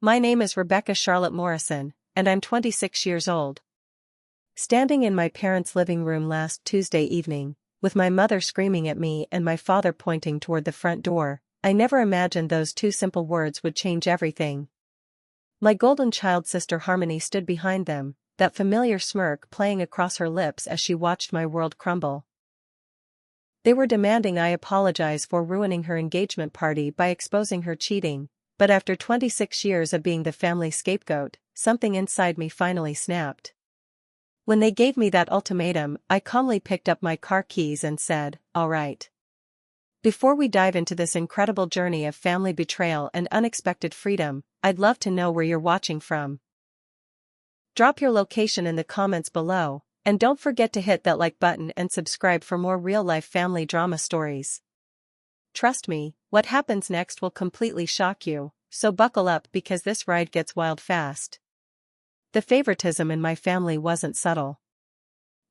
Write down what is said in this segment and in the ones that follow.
My name is Rebecca Charlotte Morrison, and I'm 26 years old. Standing in my parents' living room last Tuesday evening, with my mother screaming at me and my father pointing toward the front door, I never imagined those two simple words would change everything. My golden child sister Harmony stood behind them, that familiar smirk playing across her lips as she watched my world crumble. They were demanding I apologize for ruining her engagement party by exposing her cheating, but after 26 years of being the family scapegoat, something inside me finally snapped. When they gave me that ultimatum, I calmly picked up my car keys and said, "All right. Before we dive into this incredible journey of family betrayal and unexpected freedom, I'd love to know where you're watching from. Drop your location in the comments below, and don't forget to hit that like button and subscribe for more real-life family drama stories. Trust me, what happens next will completely shock you, so buckle up because this ride gets wild fast." The favoritism in my family wasn't subtle.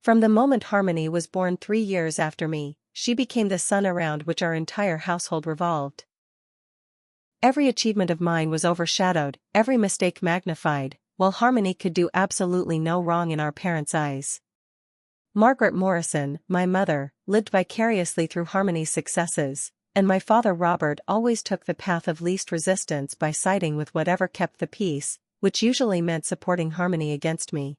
From the moment Harmony was born 3 years after me, she became the sun around which our entire household revolved. Every achievement of mine was overshadowed, every mistake magnified, while Harmony could do absolutely no wrong in our parents' eyes. Margaret Morrison, my mother, lived vicariously through Harmony's successes, and my father Robert always took the path of least resistance by siding with whatever kept the peace, which usually meant supporting Harmony against me.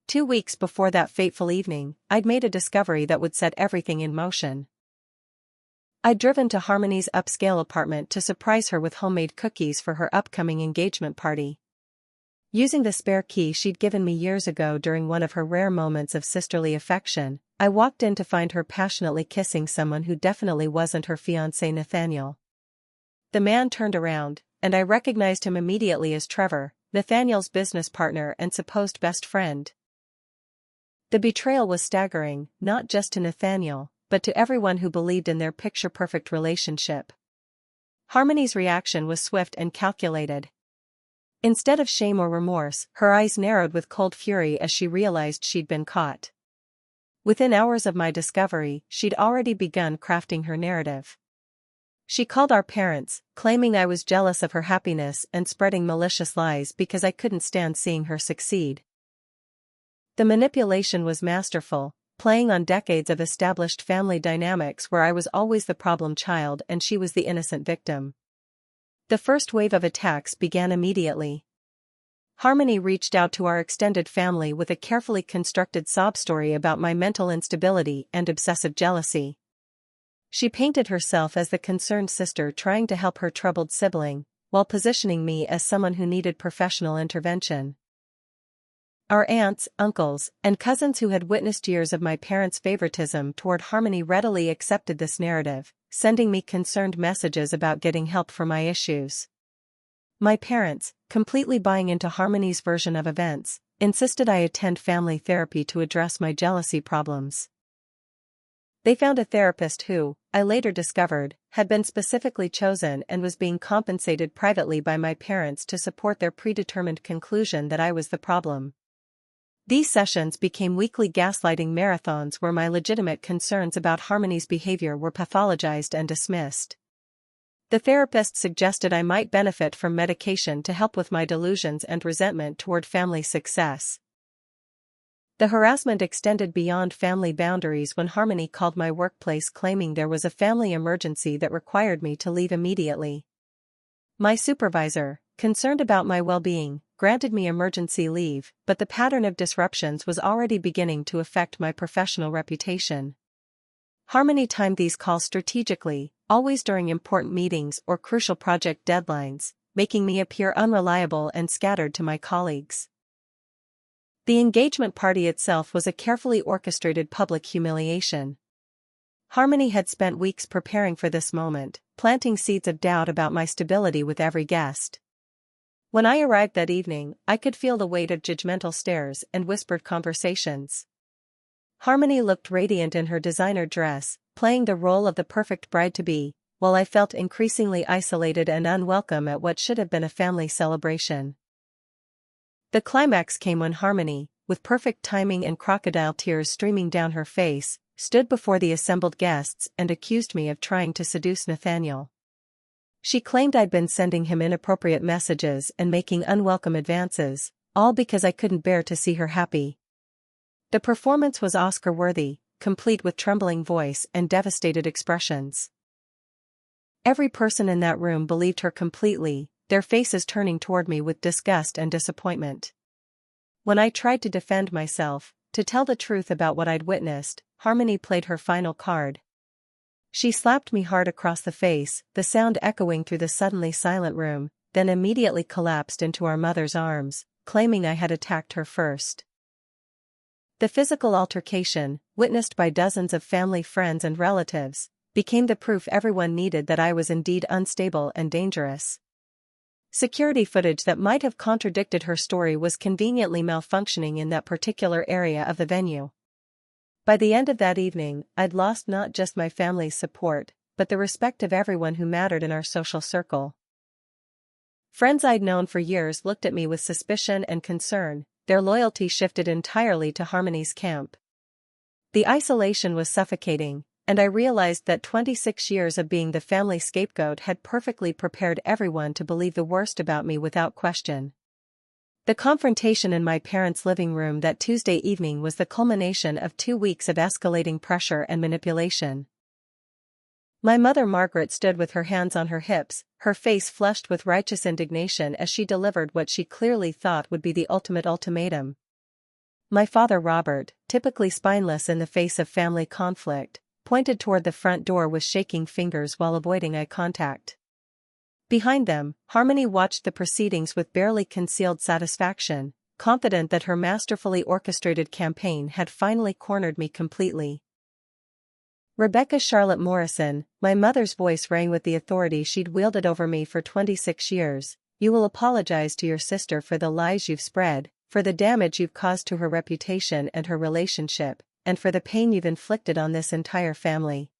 2 weeks before that fateful evening, I'd made a discovery that would set everything in motion. I'd driven to Harmony's upscale apartment to surprise her with homemade cookies for her upcoming engagement party. Using the spare key she'd given me years ago during one of her rare moments of sisterly affection, I walked in to find her passionately kissing someone who definitely wasn't her fiancé Nathaniel. The man turned around, and I recognized him immediately as Trevor, Nathaniel's business partner and supposed best friend. The betrayal was staggering, not just to Nathaniel, but to everyone who believed in their picture-perfect relationship. Harmony's reaction was swift and calculated. Instead of shame or remorse, her eyes narrowed with cold fury as she realized she'd been caught. Within hours of my discovery, she'd already begun crafting her narrative. She called our parents, claiming I was jealous of her happiness and spreading malicious lies because I couldn't stand seeing her succeed. The manipulation was masterful, playing on decades of established family dynamics where I was always the problem child and she was the innocent victim. The first wave of attacks began immediately. Harmony reached out to our extended family with a carefully constructed sob story about my mental instability and obsessive jealousy. She painted herself as the concerned sister trying to help her troubled sibling, while positioning me as someone who needed professional intervention. Our aunts, uncles, and cousins who had witnessed years of my parents' favoritism toward Harmony readily accepted this narrative, sending me concerned messages about getting help for my issues. My parents, completely buying into Harmony's version of events, insisted I attend family therapy to address my jealousy problems. They found a therapist who, I later discovered, had been specifically chosen and was being compensated privately by my parents to support their predetermined conclusion that I was the problem. These sessions became weekly gaslighting marathons where my legitimate concerns about Harmony's behavior were pathologized and dismissed. The therapist suggested I might benefit from medication to help with my delusions and resentment toward family success. The harassment extended beyond family boundaries when Harmony called my workplace claiming there was a family emergency that required me to leave immediately. My supervisor, concerned about my well-being, granted me emergency leave, but the pattern of disruptions was already beginning to affect my professional reputation. Harmony timed these calls strategically, always during important meetings or crucial project deadlines, making me appear unreliable and scattered to my colleagues. The engagement party itself was a carefully orchestrated public humiliation. Harmony had spent weeks preparing for this moment, planting seeds of doubt about my stability with every guest. When I arrived that evening, I could feel the weight of judgmental stares and whispered conversations. Harmony looked radiant in her designer dress, playing the role of the perfect bride-to-be, while I felt increasingly isolated and unwelcome at what should have been a family celebration. The climax came when Harmony, with perfect timing and crocodile tears streaming down her face, stood before the assembled guests and accused me of trying to seduce Nathaniel. She claimed I'd been sending him inappropriate messages and making unwelcome advances, all because I couldn't bear to see her happy. The performance was Oscar-worthy, complete with trembling voice and devastated expressions. Every person in that room believed her completely, their faces turning toward me with disgust and disappointment. When I tried to defend myself, to tell the truth about what I'd witnessed, Harmony played her final card. She slapped me hard across the face, the sound echoing through the suddenly silent room, then immediately collapsed into our mother's arms, claiming I had attacked her first. The physical altercation, witnessed by dozens of family, friends and relatives, became the proof everyone needed that I was indeed unstable and dangerous. Security footage that might have contradicted her story was conveniently malfunctioning in that particular area of the venue. By the end of that evening, I'd lost not just my family's support, but the respect of everyone who mattered in our social circle. Friends I'd known for years looked at me with suspicion and concern, their loyalty shifted entirely to Harmony's camp. The isolation was suffocating, and I realized that 26 years of being the family scapegoat had perfectly prepared everyone to believe the worst about me without question. The confrontation in my parents' living room that Tuesday evening was the culmination of 2 weeks of escalating pressure and manipulation. My mother Margaret stood with her hands on her hips, her face flushed with righteous indignation as she delivered what she clearly thought would be the ultimate ultimatum. My father Robert, typically spineless in the face of family conflict, pointed toward the front door with shaking fingers while avoiding eye contact. Behind them, Harmony watched the proceedings with barely concealed satisfaction, confident that her masterfully orchestrated campaign had finally cornered me completely. Rebecca Charlotte Morrison, my mother's voice rang with the authority she'd wielded over me for 26 years, you will apologize to your sister for the lies you've spread, for the damage you've caused to her reputation and her relationship, and for the pain you've inflicted on this entire family.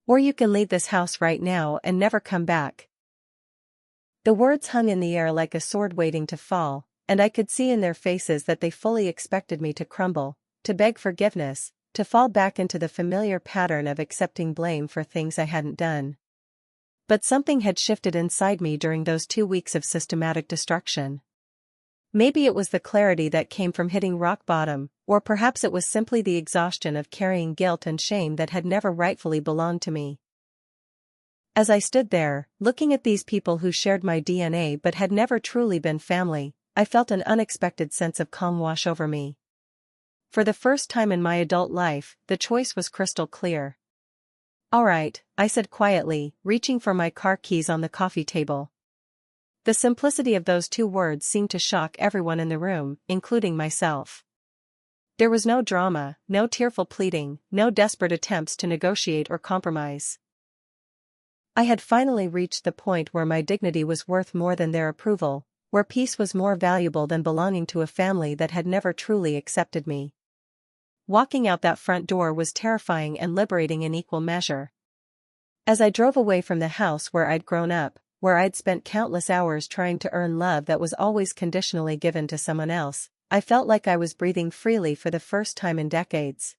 Or you can leave this house right now and never come back. The words hung in the air like a sword waiting to fall, and I could see in their faces that they fully expected me to crumble, to beg forgiveness, to fall back into the familiar pattern of accepting blame for things I hadn't done. But something had shifted inside me during those 2 weeks of systematic destruction. Maybe it was the clarity that came from hitting rock bottom, or perhaps it was simply the exhaustion of carrying guilt and shame that had never rightfully belonged to me. As I stood there, looking at these people who shared my DNA but had never truly been family, I felt an unexpected sense of calm wash over me. For the first time in my adult life, the choice was crystal clear. All right, I said quietly, reaching for my car keys on the coffee table. The simplicity of those 2 words seemed to shock everyone in the room, including myself. There was no drama, no tearful pleading, no desperate attempts to negotiate or compromise. I had finally reached the point where my dignity was worth more than their approval, where peace was more valuable than belonging to a family that had never truly accepted me. Walking out that front door was terrifying and liberating in equal measure. As I drove away from the house where I'd grown up, where I'd spent countless hours trying to earn love that was always conditionally given to someone else, I felt like I was breathing freely for the first time in decades.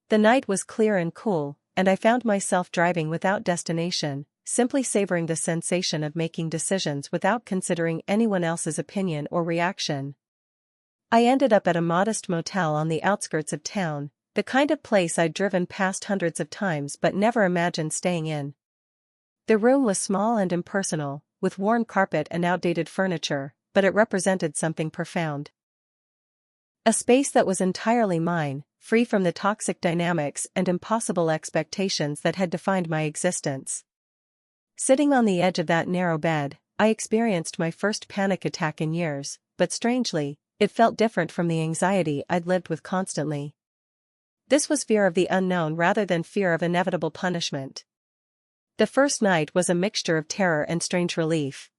The night was clear and cool, and I found myself driving without destination, simply savoring the sensation of making decisions without considering anyone else's opinion or reaction. I ended up at a modest motel on the outskirts of town, the kind of place I'd driven past hundreds of times but never imagined staying in. The room was small and impersonal, with worn carpet and outdated furniture, but it represented something profound. A space that was entirely mine, free from the toxic dynamics and impossible expectations that had defined my existence. Sitting on the edge of that narrow bed, I experienced my first panic attack in years, but strangely, it felt different from the anxiety I'd lived with constantly. This was fear of the unknown rather than fear of inevitable punishment. The first night was a mixture of terror and strange relief.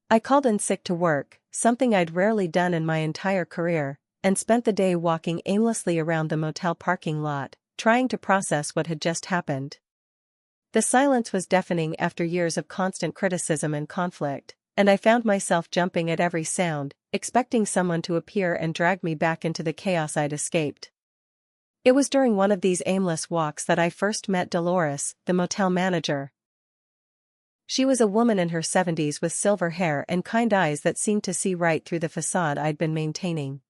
I called in sick to work, something I'd rarely done in my entire career, and spent the day walking aimlessly around the motel parking lot, trying to process what had just happened. The silence was deafening after years of constant criticism and conflict, and I found myself jumping at every sound, expecting someone to appear and drag me back into the chaos I'd escaped. It was during one of these aimless walks that I first met Dolores, the motel manager. She was a woman in her 70s with silver hair and kind eyes that seemed to see right through the facade I'd been maintaining.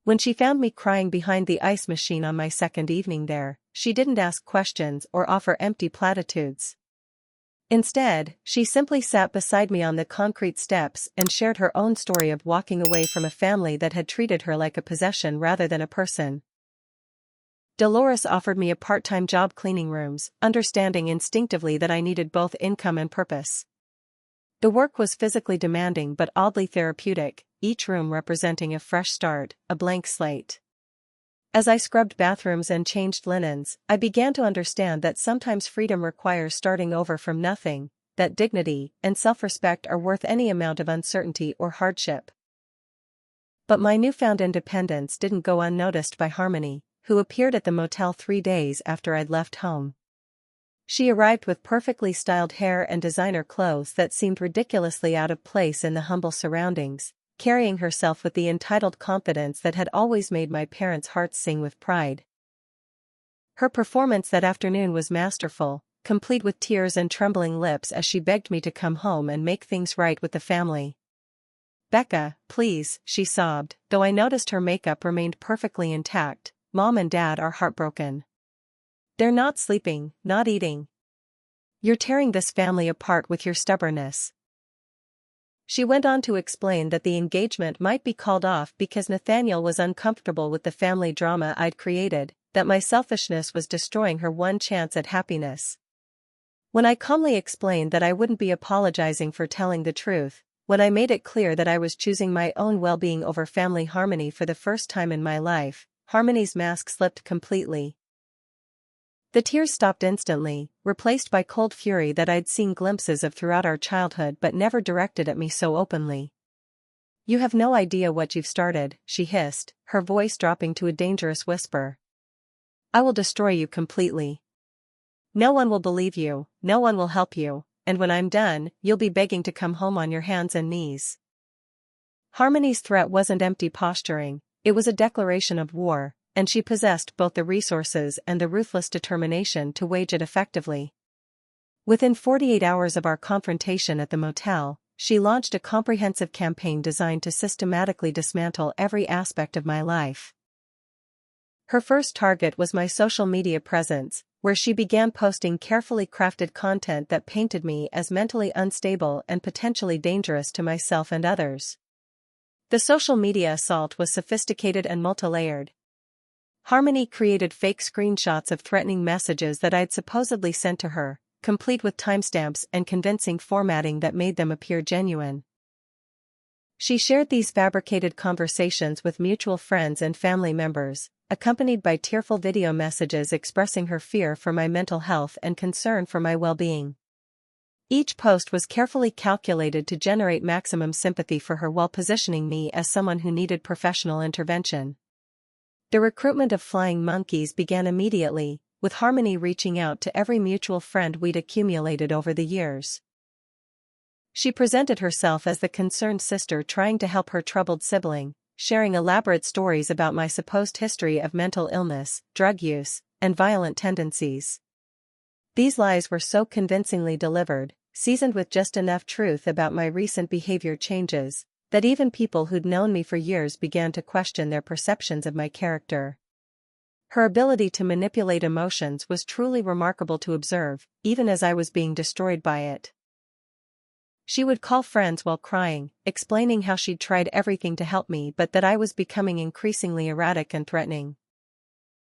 When she found me crying behind the ice machine on my second evening there, she didn't ask questions or offer empty platitudes. Instead, she simply sat beside me on the concrete steps and shared her own story of walking away from a family that had treated her like a possession rather than a person. Dolores offered me a part-time job cleaning rooms, understanding instinctively that I needed both income and purpose. The work was physically demanding but oddly therapeutic, each room representing a fresh start, a blank slate. As I scrubbed bathrooms and changed linens, I began to understand that sometimes freedom requires starting over from nothing, that dignity and self-respect are worth any amount of uncertainty or hardship. But my newfound independence didn't go unnoticed by Harmony, who appeared at the motel 3 days after I'd left home. She arrived with perfectly styled hair and designer clothes that seemed ridiculously out of place in the humble surroundings, carrying herself with the entitled confidence that had always made my parents' hearts sing with pride. Her performance that afternoon was masterful, complete with tears and trembling lips as she begged me to come home and make things right with the family. "Becca, please," she sobbed, though I noticed her makeup remained perfectly intact. "Mom and Dad are heartbroken. They're not sleeping, not eating. You're tearing this family apart with your stubbornness." She went on to explain that the engagement might be called off because Nathaniel was uncomfortable with the family drama I'd created, that my selfishness was destroying her one chance at happiness. When I calmly explained that I wouldn't be apologizing for telling the truth, when I made it clear that I was choosing my own well-being over family harmony for the first time in my life, Harmony's mask slipped completely. The tears stopped instantly, replaced by cold fury that I'd seen glimpses of throughout our childhood but never directed at me so openly. "You have no idea what you've started," she hissed, her voice dropping to a dangerous whisper. "I will destroy you completely. No one will believe you, no one will help you, and when I'm done, you'll be begging to come home on your hands and knees." Harmony's threat wasn't empty posturing, it was a declaration of war, and she possessed both the resources and the ruthless determination to wage it effectively. Within 48 hours of our confrontation at the motel, she launched a comprehensive campaign designed to systematically dismantle every aspect of my life. Her first target was my social media presence, where she began posting carefully crafted content that painted me as mentally unstable and potentially dangerous to myself and others. The social media assault was sophisticated and multi-layered. Harmony created fake screenshots of threatening messages that I'd supposedly sent to her, complete with timestamps and convincing formatting that made them appear genuine. She shared these fabricated conversations with mutual friends and family members, accompanied by tearful video messages expressing her fear for my mental health and concern for my well-being. Each post was carefully calculated to generate maximum sympathy for her while positioning me as someone who needed professional intervention. The recruitment of flying monkeys began immediately, with Harmony reaching out to every mutual friend we'd accumulated over the years. She presented herself as the concerned sister trying to help her troubled sibling, sharing elaborate stories about my supposed history of mental illness, drug use, and violent tendencies. These lies were so convincingly delivered, seasoned with just enough truth about my recent behavior changes, that even people who'd known me for years began to question their perceptions of my character. Her ability to manipulate emotions was truly remarkable to observe, even as I was being destroyed by it. She would call friends while crying, explaining how she'd tried everything to help me but that I was becoming increasingly erratic and threatening.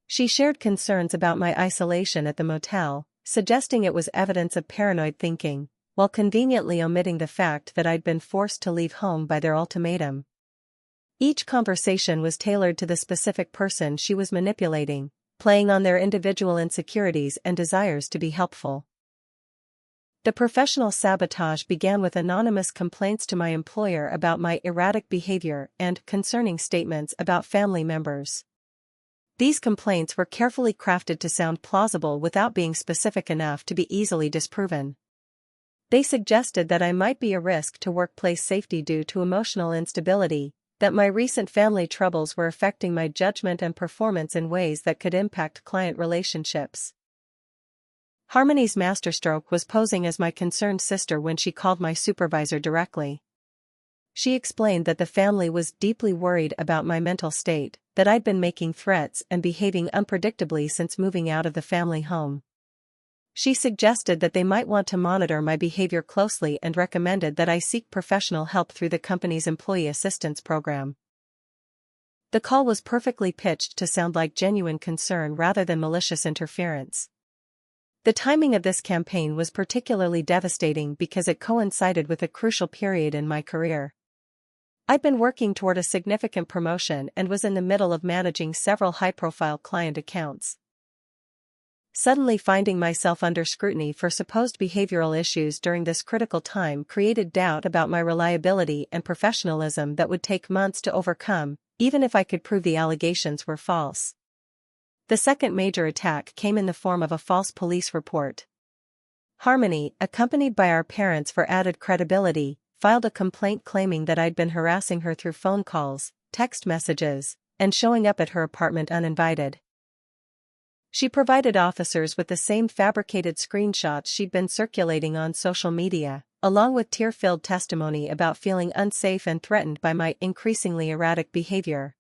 She shared concerns about my isolation at the motel, suggesting it was evidence of paranoid thinking, while conveniently omitting the fact that I'd been forced to leave home by their ultimatum. Each conversation was tailored to the specific person she was manipulating, playing on their individual insecurities and desires to be helpful. The professional sabotage began with anonymous complaints to my employer about my erratic behavior and concerning statements about family members. These complaints were carefully crafted to sound plausible without being specific enough to be easily disproven. They suggested that I might be a risk to workplace safety due to emotional instability, that my recent family troubles were affecting my judgment and performance in ways that could impact client relationships. Harmony's masterstroke was posing as my concerned sister when she called my supervisor directly. She explained that the family was deeply worried about my mental state, that I'd been making threats and behaving unpredictably since moving out of the family home. She suggested that they might want to monitor my behavior closely and recommended that I seek professional help through the company's employee assistance program. The call was perfectly pitched to sound like genuine concern rather than malicious interference. The timing of this campaign was particularly devastating because it coincided with a crucial period in my career. I'd been working toward a significant promotion and was in the middle of managing several high-profile client accounts. Suddenly finding myself under scrutiny for supposed behavioral issues during this critical time created doubt about my reliability and professionalism that would take months to overcome, even if I could prove the allegations were false. The second major attack came in the form of a false police report. Harmony, accompanied by our parents for added credibility, filed a complaint claiming that I'd been harassing her through phone calls, text messages, and showing up at her apartment uninvited. She provided officers with the same fabricated screenshots she'd been circulating on social media, along with tear-filled testimony about feeling unsafe and threatened by my increasingly erratic behavior.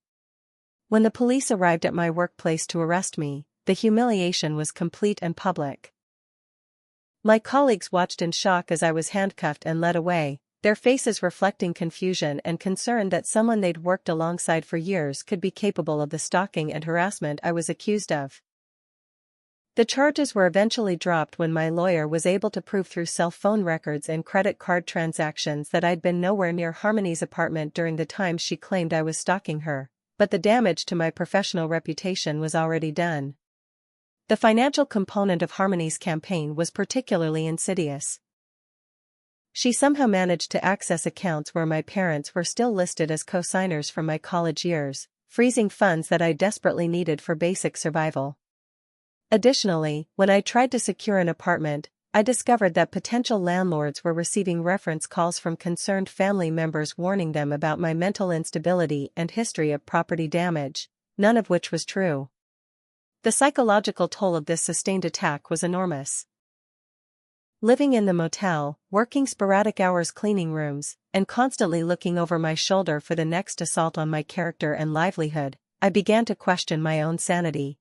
When the police arrived at my workplace to arrest me, the humiliation was complete and public. My colleagues watched in shock as I was handcuffed and led away, their faces reflecting confusion and concern that someone they'd worked alongside for years could be capable of the stalking and harassment I was accused of. The charges were eventually dropped when my lawyer was able to prove through cell phone records and credit card transactions that I'd been nowhere near Harmony's apartment during the time she claimed I was stalking her, but the damage to my professional reputation was already done. The financial component of Harmony's campaign was particularly insidious. She somehow managed to access accounts where my parents were still listed as co-signers from my college years, freezing funds that I desperately needed for basic survival. Additionally, when I tried to secure an apartment, I discovered that potential landlords were receiving reference calls from concerned family members warning them about my mental instability and history of property damage, none of which was true. The psychological toll of this sustained attack was enormous. Living in the motel, working sporadic hours cleaning rooms, and constantly looking over my shoulder for the next assault on my character and livelihood, I began to question my own sanity.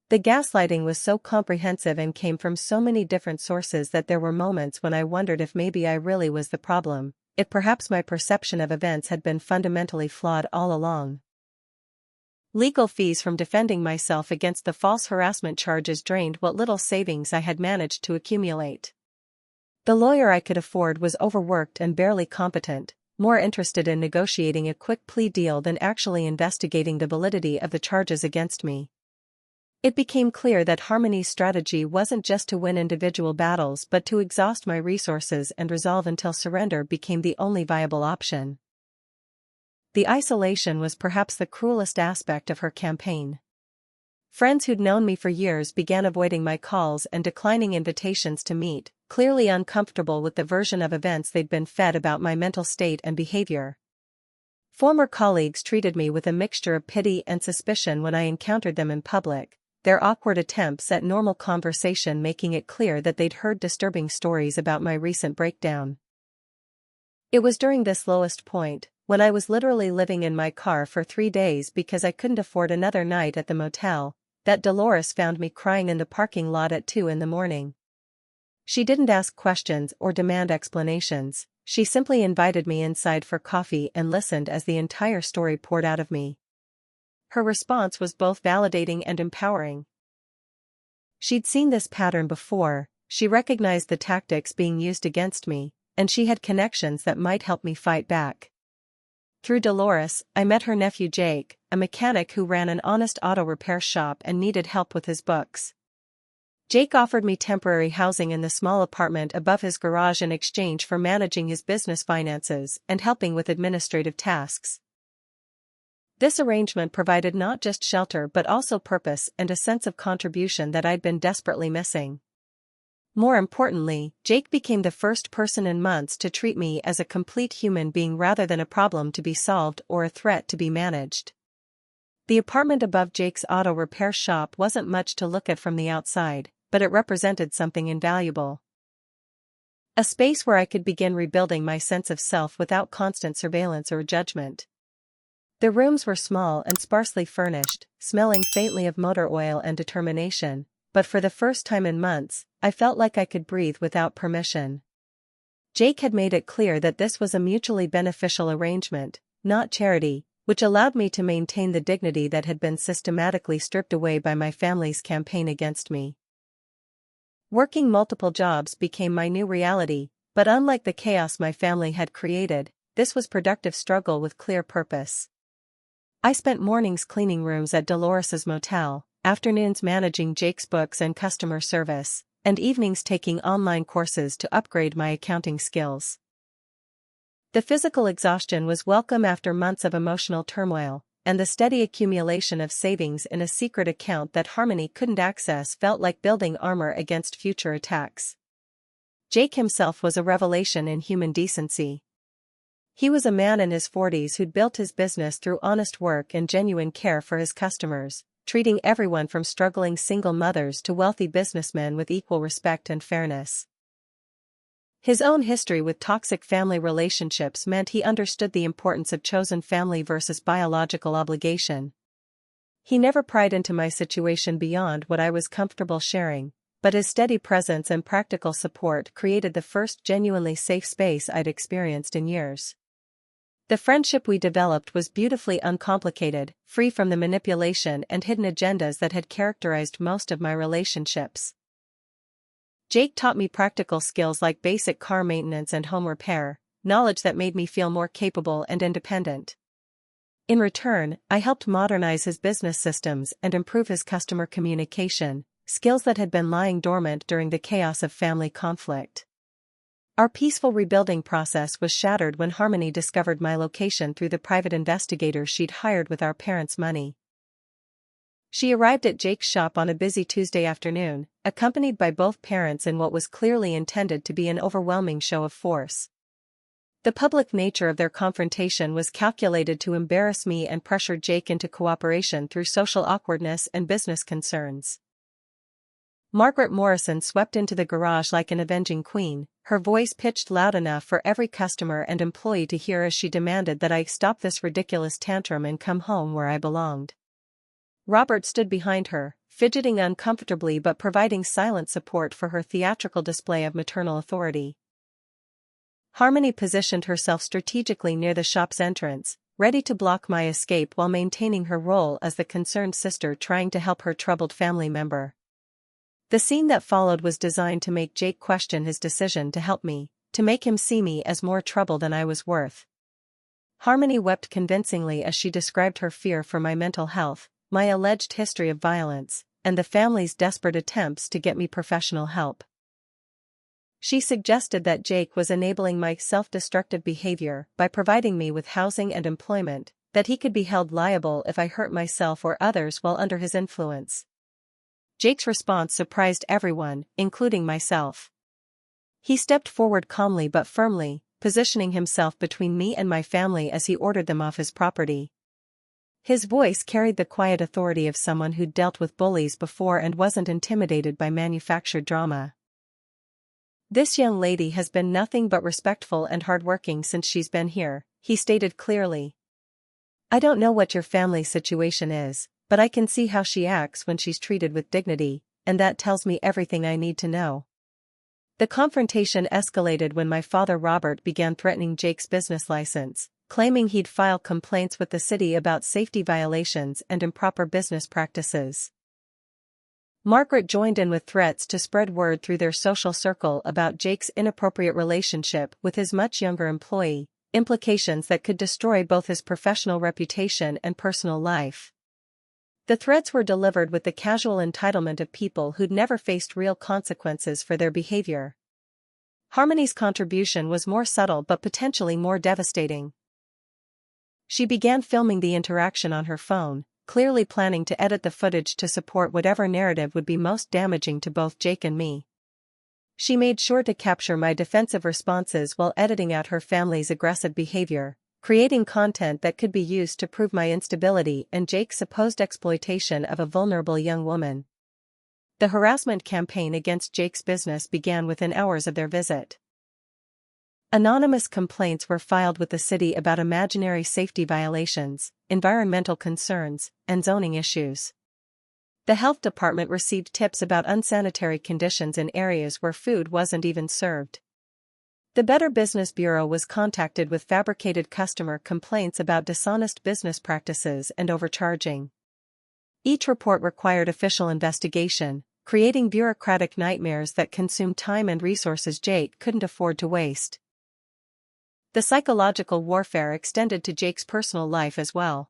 The gaslighting was so comprehensive and came from so many different sources that there were moments when I wondered if maybe I really was the problem, if perhaps my perception of events had been fundamentally flawed all along. Legal fees from defending myself against the false harassment charges drained what little savings I had managed to accumulate. The lawyer I could afford was overworked and barely competent, more interested in negotiating a quick plea deal than actually investigating the validity of the charges against me. It became clear that Harmony's strategy wasn't just to win individual battles but to exhaust my resources and resolve until surrender became the only viable option. The isolation was perhaps the cruelest aspect of her campaign. Friends who'd known me for years began avoiding my calls and declining invitations to meet, clearly uncomfortable with the version of events they'd been fed about my mental state and behavior. Former colleagues treated me with a mixture of pity and suspicion when I encountered them in public, their awkward attempts at normal conversation making it clear that they'd heard disturbing stories about my recent breakdown. It was during this lowest point, when I was literally living in my car for 3 days because I couldn't afford another night at the motel, that Dolores found me crying in the parking lot at 2 a.m. She didn't ask questions or demand explanations, she simply invited me inside for coffee and listened as the entire story poured out of me. Her response was both validating and empowering. She'd seen this pattern before, she recognized the tactics being used against me, and she had connections that might help me fight back. Through Dolores, I met her nephew Jake, a mechanic who ran an honest auto repair shop and needed help with his books. Jake offered me temporary housing in the small apartment above his garage in exchange for managing his business finances and helping with administrative tasks. This arrangement provided not just shelter but also purpose and a sense of contribution that I'd been desperately missing. More importantly, Jake became the first person in months to treat me as a complete human being rather than a problem to be solved or a threat to be managed. The apartment above Jake's auto repair shop wasn't much to look at from the outside, but it represented something invaluable. A space where I could begin rebuilding my sense of self without constant surveillance or judgment. The rooms were small and sparsely furnished, smelling faintly of motor oil and determination, but for the first time in months, I felt like I could breathe without permission. Jake had made it clear that this was a mutually beneficial arrangement, not charity, which allowed me to maintain the dignity that had been systematically stripped away by my family's campaign against me. Working multiple jobs became my new reality, but unlike the chaos my family had created, this was productive struggle with clear purpose. I spent mornings cleaning rooms at Dolores's motel, afternoons managing Jake's books and customer service, and evenings taking online courses to upgrade my accounting skills. The physical exhaustion was welcome after months of emotional turmoil, and the steady accumulation of savings in a secret account that Harmony couldn't access felt like building armor against future attacks. Jake himself was a revelation in human decency. He was a man in his 40s who'd built his business through honest work and genuine care for his customers, treating everyone from struggling single mothers to wealthy businessmen with equal respect and fairness. His own history with toxic family relationships meant he understood the importance of chosen family versus biological obligation. He never pried into my situation beyond what I was comfortable sharing, but his steady presence and practical support created the first genuinely safe space I'd experienced in years. The friendship we developed was beautifully uncomplicated, free from the manipulation and hidden agendas that had characterized most of my relationships. Jake taught me practical skills like basic car maintenance and home repair, knowledge that made me feel more capable and independent. In return, I helped modernize his business systems and improve his customer communication, skills that had been lying dormant during the chaos of family conflict. Our peaceful rebuilding process was shattered when Harmony discovered my location through the private investigator she'd hired with our parents' money. She arrived at Jake's shop on a busy Tuesday afternoon, accompanied by both parents in what was clearly intended to be an overwhelming show of force. The public nature of their confrontation was calculated to embarrass me and pressure Jake into cooperation through social awkwardness and business concerns. Margaret Morrison swept into the garage like an avenging queen, her voice pitched loud enough for every customer and employee to hear as she demanded that I stop this ridiculous tantrum and come home where I belonged. Robert stood behind her, fidgeting uncomfortably but providing silent support for her theatrical display of maternal authority. Harmony positioned herself strategically near the shop's entrance, ready to block my escape while maintaining her role as the concerned sister trying to help her troubled family member. The scene that followed was designed to make Jake question his decision to help me, to make him see me as more trouble than I was worth. Harmony wept convincingly as she described her fear for my mental health, my alleged history of violence, and the family's desperate attempts to get me professional help. She suggested that Jake was enabling my self-destructive behavior by providing me with housing and employment, that he could be held liable if I hurt myself or others while under his influence. Jake's response surprised everyone, including myself. He stepped forward calmly but firmly, positioning himself between me and my family as he ordered them off his property. His voice carried the quiet authority of someone who'd dealt with bullies before and wasn't intimidated by manufactured drama. "This young lady has been nothing but respectful and hardworking since she's been here," he stated clearly. "I don't know what your family situation is, but I can see how she acts when she's treated with dignity, and that tells me everything I need to know." The confrontation escalated when my father Robert began threatening Jake's business license, claiming he'd file complaints with the city about safety violations and improper business practices. Margaret joined in with threats to spread word through their social circle about Jake's inappropriate relationship with his much younger employee, implications that could destroy both his professional reputation and personal life. The threats were delivered with the casual entitlement of people who'd never faced real consequences for their behavior. Harmony's contribution was more subtle but potentially more devastating. She began filming the interaction on her phone, clearly planning to edit the footage to support whatever narrative would be most damaging to both Jake and me. She made sure to capture my defensive responses while editing out her family's aggressive behavior, creating content that could be used to prove my instability and Jake's supposed exploitation of a vulnerable young woman. The harassment campaign against Jake's business began within hours of their visit. Anonymous complaints were filed with the city about imaginary safety violations, environmental concerns, and zoning issues. The health department received tips about unsanitary conditions in areas where food wasn't even served. The Better Business Bureau was contacted with fabricated customer complaints about dishonest business practices and overcharging. Each report required official investigation, creating bureaucratic nightmares that consumed time and resources Jake couldn't afford to waste. The psychological warfare extended to Jake's personal life as well.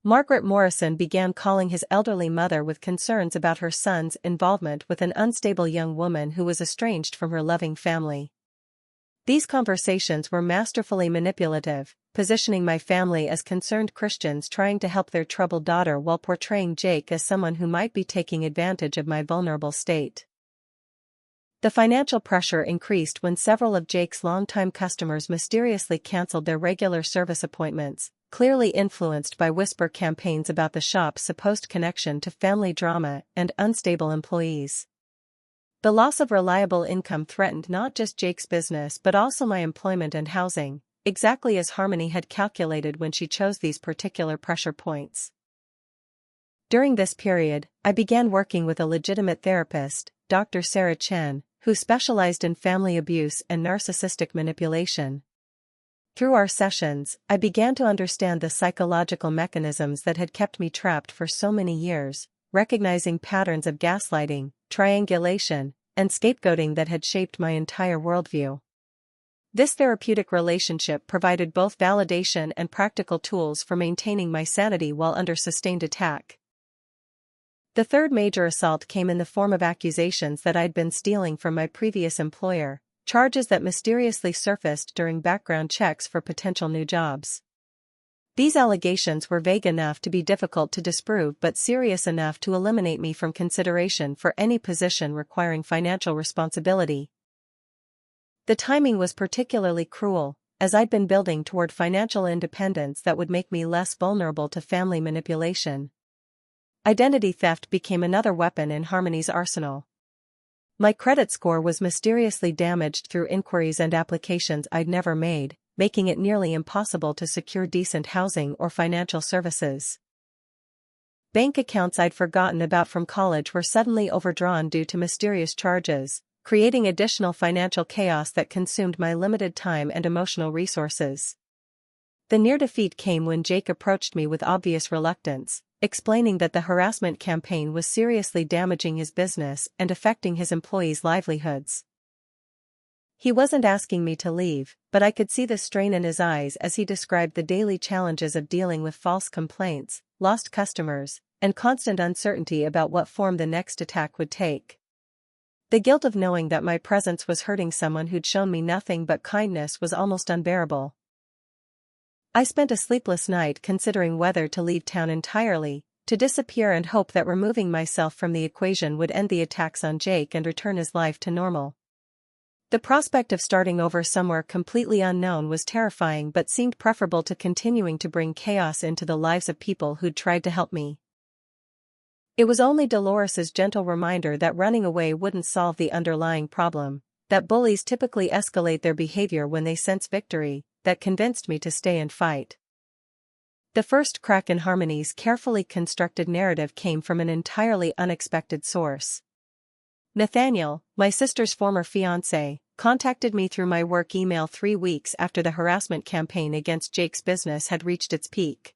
Margaret Morrison began calling his elderly mother with concerns about her son's involvement with an unstable young woman who was estranged from her loving family. These conversations were masterfully manipulative, positioning my family as concerned Christians trying to help their troubled daughter while portraying Jake as someone who might be taking advantage of my vulnerable state. The financial pressure increased when several of Jake's longtime customers mysteriously canceled their regular service appointments, clearly influenced by whisper campaigns about the shop's supposed connection to family drama and unstable employees. The loss of reliable income threatened not just Jake's business but also my employment and housing, exactly as Harmony had calculated when she chose these particular pressure points. During this period, I began working with a legitimate therapist, Dr. Sarah Chen, who specialized in family abuse and narcissistic manipulation. Through our sessions, I began to understand the psychological mechanisms that had kept me trapped for so many years, recognizing patterns of gaslighting, triangulation, and scapegoating that had shaped my entire worldview. This therapeutic relationship provided both validation and practical tools for maintaining my sanity while under sustained attack. The third major assault came in the form of accusations that I'd been stealing from my previous employer, charges that mysteriously surfaced during background checks for potential new jobs. These allegations were vague enough to be difficult to disprove but serious enough to eliminate me from consideration for any position requiring financial responsibility. The timing was particularly cruel, as I'd been building toward financial independence that would make me less vulnerable to family manipulation. Identity theft became another weapon in Harmony's arsenal. My credit score was mysteriously damaged through inquiries and applications I'd never made, making it nearly impossible to secure decent housing or financial services. Bank accounts I'd forgotten about from college were suddenly overdrawn due to mysterious charges, creating additional financial chaos that consumed my limited time and emotional resources. The near defeat came when Jake approached me with obvious reluctance, explaining that the harassment campaign was seriously damaging his business and affecting his employees' livelihoods. He wasn't asking me to leave, but I could see the strain in his eyes as he described the daily challenges of dealing with false complaints, lost customers, and constant uncertainty about what form the next attack would take. The guilt of knowing that my presence was hurting someone who'd shown me nothing but kindness was almost unbearable. I spent a sleepless night considering whether to leave town entirely, to disappear and hope that removing myself from the equation would end the attacks on Jake and return his life to normal. The prospect of starting over somewhere completely unknown was terrifying but seemed preferable to continuing to bring chaos into the lives of people who'd tried to help me. It was only Dolores's gentle reminder that running away wouldn't solve the underlying problem, that bullies typically escalate their behavior when they sense victory, that convinced me to stay and fight. The first crack in Harmony's carefully constructed narrative came from an entirely unexpected source. Nathaniel, my sister's former fiancé, contacted me through my work email 3 weeks after the harassment campaign against Jake's business had reached its peak.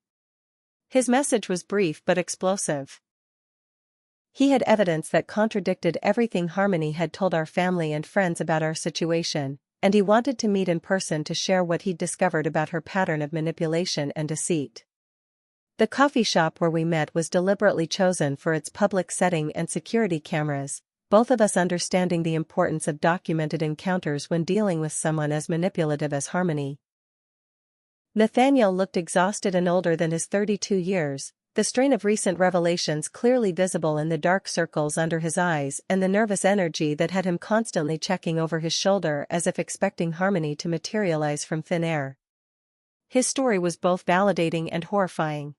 His message was brief but explosive. He had evidence that contradicted everything Harmony had told our family and friends about our situation, and he wanted to meet in person to share what he'd discovered about her pattern of manipulation and deceit. The coffee shop where we met was deliberately chosen for its public setting and security cameras, both of us understanding the importance of documented encounters when dealing with someone as manipulative as Harmony. Nathaniel looked exhausted and older than his 32 years, the strain of recent revelations clearly visible in the dark circles under his eyes and the nervous energy that had him constantly checking over his shoulder as if expecting Harmony to materialize from thin air. His story was both validating and horrifying.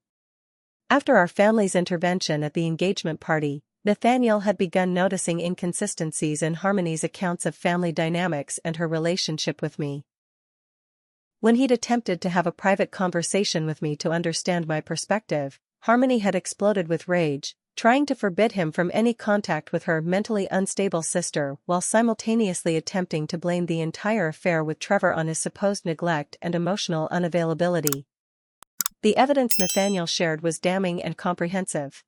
After our family's intervention at the engagement party, Nathaniel had begun noticing inconsistencies in Harmony's accounts of family dynamics and her relationship with me. When he'd attempted to have a private conversation with me to understand my perspective, Harmony had exploded with rage, trying to forbid him from any contact with her mentally unstable sister while simultaneously attempting to blame the entire affair with Trevor on his supposed neglect and emotional unavailability. The evidence Nathaniel shared was damning and comprehensive.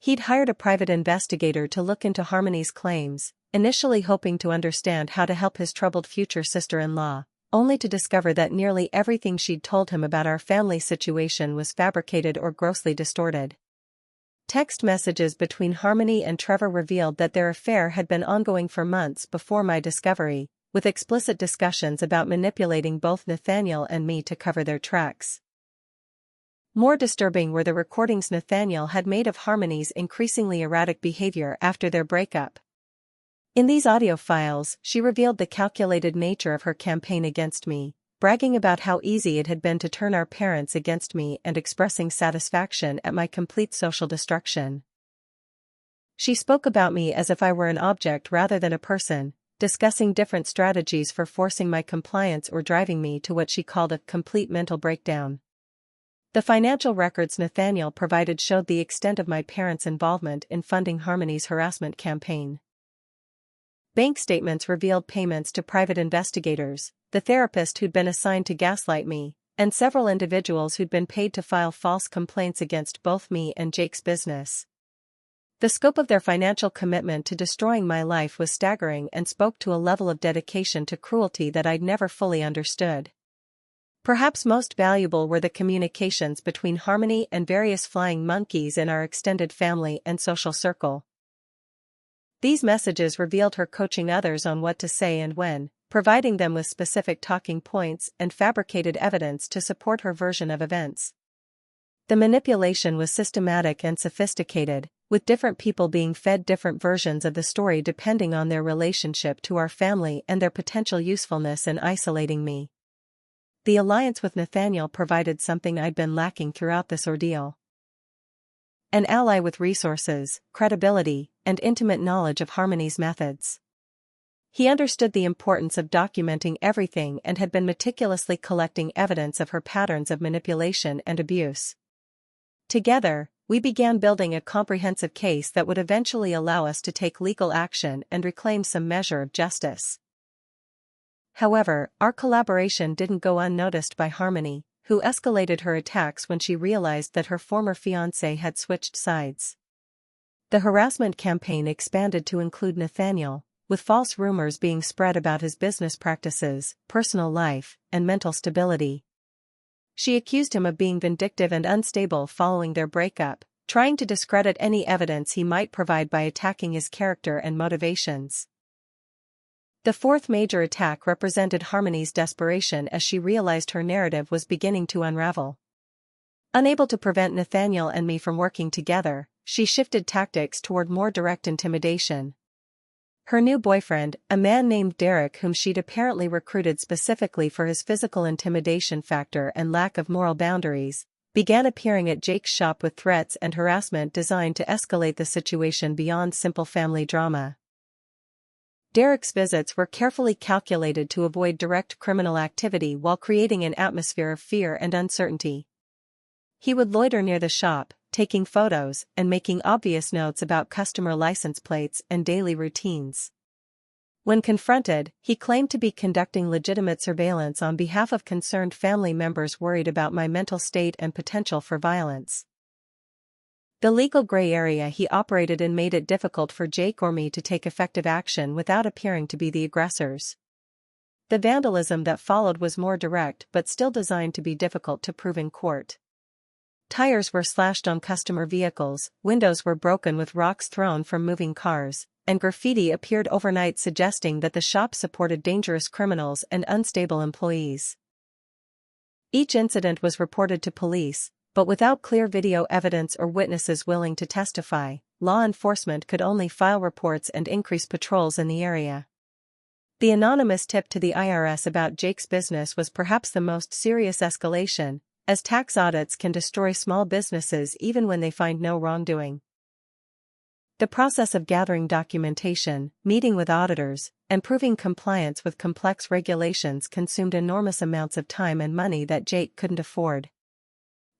He'd hired a private investigator to look into Harmony's claims, initially hoping to understand how to help his troubled future sister-in-law, only to discover that nearly everything she'd told him about our family situation was fabricated or grossly distorted. Text messages between Harmony and Trevor revealed that their affair had been ongoing for months before my discovery, with explicit discussions about manipulating both Nathaniel and me to cover their tracks. More disturbing were the recordings Nathaniel had made of Harmony's increasingly erratic behavior after their breakup. In these audio files, she revealed the calculated nature of her campaign against me, bragging about how easy it had been to turn our parents against me and expressing satisfaction at my complete social destruction. She spoke about me as if I were an object rather than a person, discussing different strategies for forcing my compliance or driving me to what she called a complete mental breakdown. The financial records Nathaniel provided showed the extent of my parents' involvement in funding Harmony's harassment campaign. Bank statements revealed payments to private investigators, the therapist who'd been assigned to gaslight me, and several individuals who'd been paid to file false complaints against both me and Jake's business. The scope of their financial commitment to destroying my life was staggering and spoke to a level of dedication to cruelty that I'd never fully understood. Perhaps most valuable were the communications between Harmony and various flying monkeys in our extended family and social circle. These messages revealed her coaching others on what to say and when, providing them with specific talking points and fabricated evidence to support her version of events. The manipulation was systematic and sophisticated, with different people being fed different versions of the story depending on their relationship to our family and their potential usefulness in isolating me. The alliance with Nathaniel provided something I'd been lacking throughout this ordeal. An ally with resources, credibility, and intimate knowledge of Harmony's methods. He understood the importance of documenting everything and had been meticulously collecting evidence of her patterns of manipulation and abuse. Together, we began building a comprehensive case that would eventually allow us to take legal action and reclaim some measure of justice. However, our collaboration didn't go unnoticed by Harmony, who escalated her attacks when she realized that her former fiancé had switched sides. The harassment campaign expanded to include Nathaniel, with false rumors being spread about his business practices, personal life, and mental stability. She accused him of being vindictive and unstable following their breakup, trying to discredit any evidence he might provide by attacking his character and motivations. The fourth major attack represented Harmony's desperation as she realized her narrative was beginning to unravel. Unable to prevent Nathaniel and me from working together, she shifted tactics toward more direct intimidation. Her new boyfriend, a man named Derek whom she'd apparently recruited specifically for his physical intimidation factor and lack of moral boundaries, began appearing at Jake's shop with threats and harassment designed to escalate the situation beyond simple family drama. Derek's visits were carefully calculated to avoid direct criminal activity while creating an atmosphere of fear and uncertainty. He would loiter near the shop, taking photos and making obvious notes about customer license plates and daily routines. When confronted, he claimed to be conducting legitimate surveillance on behalf of concerned family members worried about my mental state and potential for violence. The legal gray area he operated in made it difficult for Jake or me to take effective action without appearing to be the aggressors. The vandalism that followed was more direct but still designed to be difficult to prove in court. Tires were slashed on customer vehicles, windows were broken with rocks thrown from moving cars, and graffiti appeared overnight suggesting that the shop supported dangerous criminals and unstable employees. Each incident was reported to police, but without clear video evidence or witnesses willing to testify, law enforcement could only file reports and increase patrols in the area. The anonymous tip to the IRS about Jake's business was perhaps the most serious escalation, as tax audits can destroy small businesses even when they find no wrongdoing. The process of gathering documentation, meeting with auditors, and proving compliance with complex regulations consumed enormous amounts of time and money that Jake couldn't afford.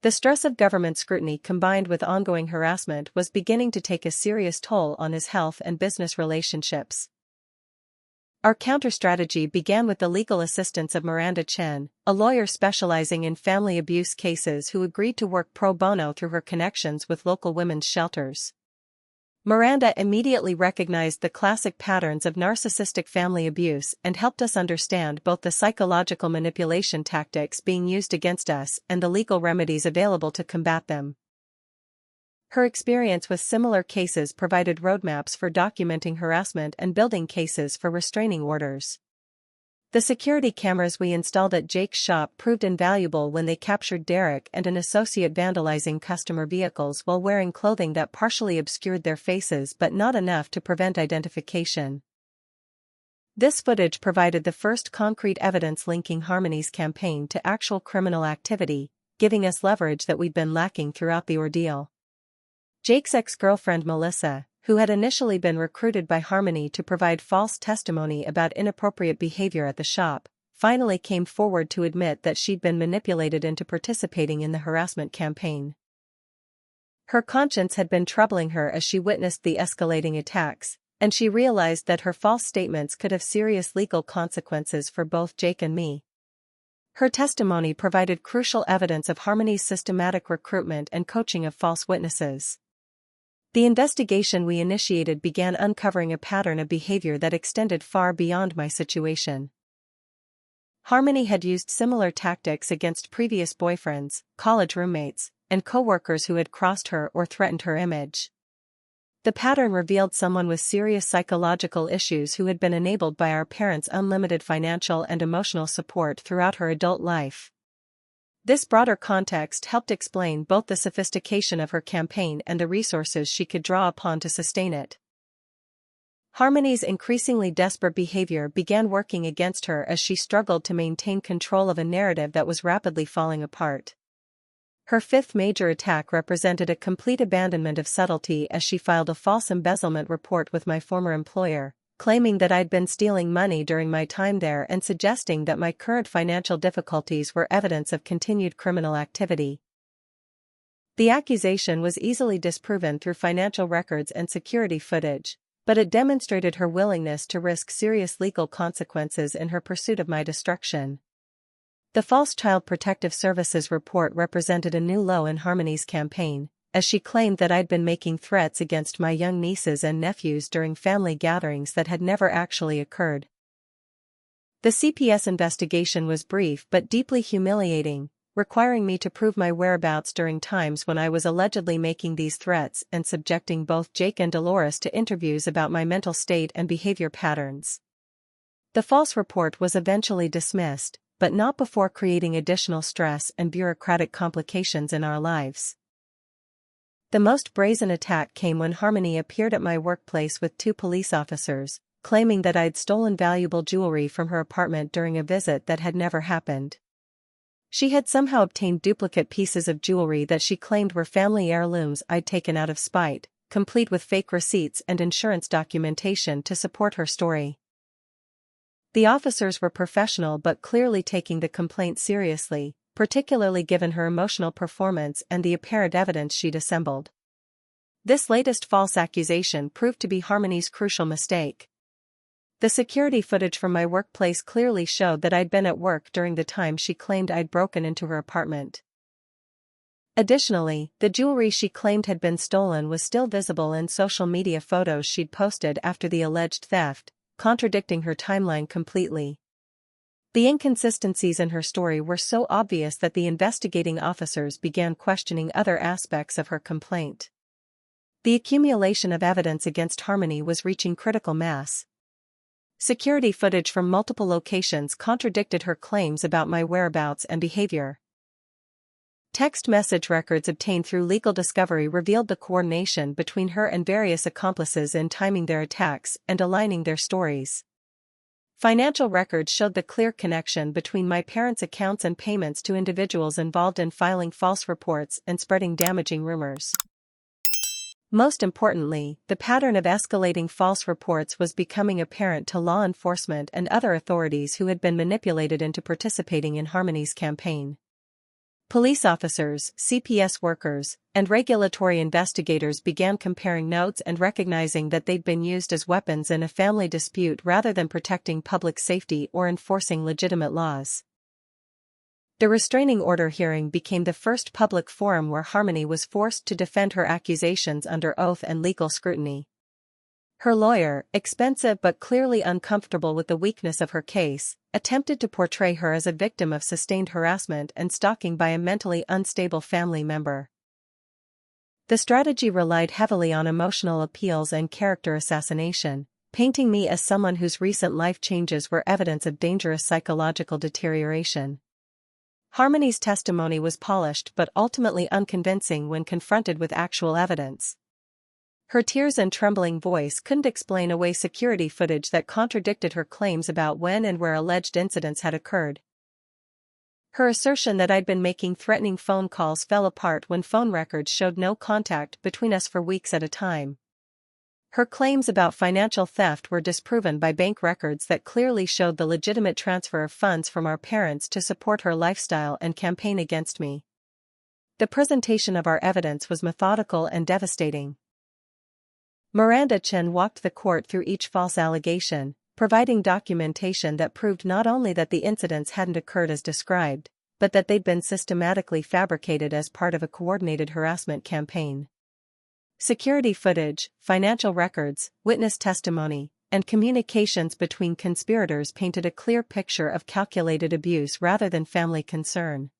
The stress of government scrutiny combined with ongoing harassment was beginning to take a serious toll on his health and business relationships. Our counter-strategy began with the legal assistance of Miranda Chen, a lawyer specializing in family abuse cases who agreed to work pro bono through her connections with local women's shelters. Miranda immediately recognized the classic patterns of narcissistic family abuse and helped us understand both the psychological manipulation tactics being used against us and the legal remedies available to combat them. Her experience with similar cases provided roadmaps for documenting harassment and building cases for restraining orders. The security cameras we installed at Jake's shop proved invaluable when they captured Derek and an associate vandalizing customer vehicles while wearing clothing that partially obscured their faces but not enough to prevent identification. This footage provided the first concrete evidence linking Harmony's campaign to actual criminal activity, giving us leverage that we'd been lacking throughout the ordeal. Jake's ex-girlfriend Melissa, who had initially been recruited by Harmony to provide false testimony about inappropriate behavior at the shop, finally came forward to admit that she'd been manipulated into participating in the harassment campaign. Her conscience had been troubling her as she witnessed the escalating attacks, and she realized that her false statements could have serious legal consequences for both Jake and me. Her testimony provided crucial evidence of Harmony's systematic recruitment and coaching of false witnesses. The investigation we initiated began uncovering a pattern of behavior that extended far beyond my situation. Harmony had used similar tactics against previous boyfriends, college roommates, and coworkers who had crossed her or threatened her image. The pattern revealed someone with serious psychological issues who had been enabled by our parents' unlimited financial and emotional support throughout her adult life. This broader context helped explain both the sophistication of her campaign and the resources she could draw upon to sustain it. Harmony's increasingly desperate behavior began working against her as she struggled to maintain control of a narrative that was rapidly falling apart. Her fifth major attack represented a complete abandonment of subtlety as she filed a false embezzlement report with my former employer, claiming that I'd been stealing money during my time there and suggesting that my current financial difficulties were evidence of continued criminal activity. The accusation was easily disproven through financial records and security footage, but it demonstrated her willingness to risk serious legal consequences in her pursuit of my destruction. The false Child Protective Services report represented a new low in Harmony's campaign, as she claimed that I'd been making threats against my young nieces and nephews during family gatherings that had never actually occurred. The CPS investigation was brief but deeply humiliating, requiring me to prove my whereabouts during times when I was allegedly making these threats and subjecting both Jake and Dolores to interviews about my mental state and behavior patterns. The false report was eventually dismissed, but not before creating additional stress and bureaucratic complications in our lives. The most brazen attack came when Harmony appeared at my workplace with 2 police officers, claiming that I'd stolen valuable jewelry from her apartment during a visit that had never happened. She had somehow obtained duplicate pieces of jewelry that she claimed were family heirlooms I'd taken out of spite, complete with fake receipts and insurance documentation to support her story. The officers were professional but clearly taking the complaint seriously, particularly given her emotional performance and the apparent evidence she'd assembled. This latest false accusation proved to be Harmony's crucial mistake. The security footage from my workplace clearly showed that I'd been at work during the time she claimed I'd broken into her apartment. Additionally, the jewelry she claimed had been stolen was still visible in social media photos she'd posted after the alleged theft, contradicting her timeline completely. The inconsistencies in her story were so obvious that the investigating officers began questioning other aspects of her complaint. The accumulation of evidence against Harmony was reaching critical mass. Security footage from multiple locations contradicted her claims about my whereabouts and behavior. Text message records obtained through legal discovery revealed the coordination between her and various accomplices in timing their attacks and aligning their stories. Financial records showed the clear connection between my parents' accounts and payments to individuals involved in filing false reports and spreading damaging rumors. Most importantly, the pattern of escalating false reports was becoming apparent to law enforcement and other authorities who had been manipulated into participating in Harmony's campaign. Police officers, CPS workers, and regulatory investigators began comparing notes and recognizing that they'd been used as weapons in a family dispute rather than protecting public safety or enforcing legitimate laws. The restraining order hearing became the first public forum where Harmony was forced to defend her accusations under oath and legal scrutiny. Her lawyer, expensive but clearly uncomfortable with the weakness of her case, attempted to portray her as a victim of sustained harassment and stalking by a mentally unstable family member. The strategy relied heavily on emotional appeals and character assassination, painting me as someone whose recent life changes were evidence of dangerous psychological deterioration. Harmony's testimony was polished but ultimately unconvincing when confronted with actual evidence. Her tears and trembling voice couldn't explain away security footage that contradicted her claims about when and where alleged incidents had occurred. Her assertion that I'd been making threatening phone calls fell apart when phone records showed no contact between us for weeks at a time. Her claims about financial theft were disproven by bank records that clearly showed the legitimate transfer of funds from our parents to support her lifestyle and campaign against me. The presentation of our evidence was methodical and devastating. Miranda Chen walked the court through each false allegation, providing documentation that proved not only that the incidents hadn't occurred as described, but that they'd been systematically fabricated as part of a coordinated harassment campaign. Security footage, financial records, witness testimony, and communications between conspirators painted a clear picture of calculated abuse rather than family concern.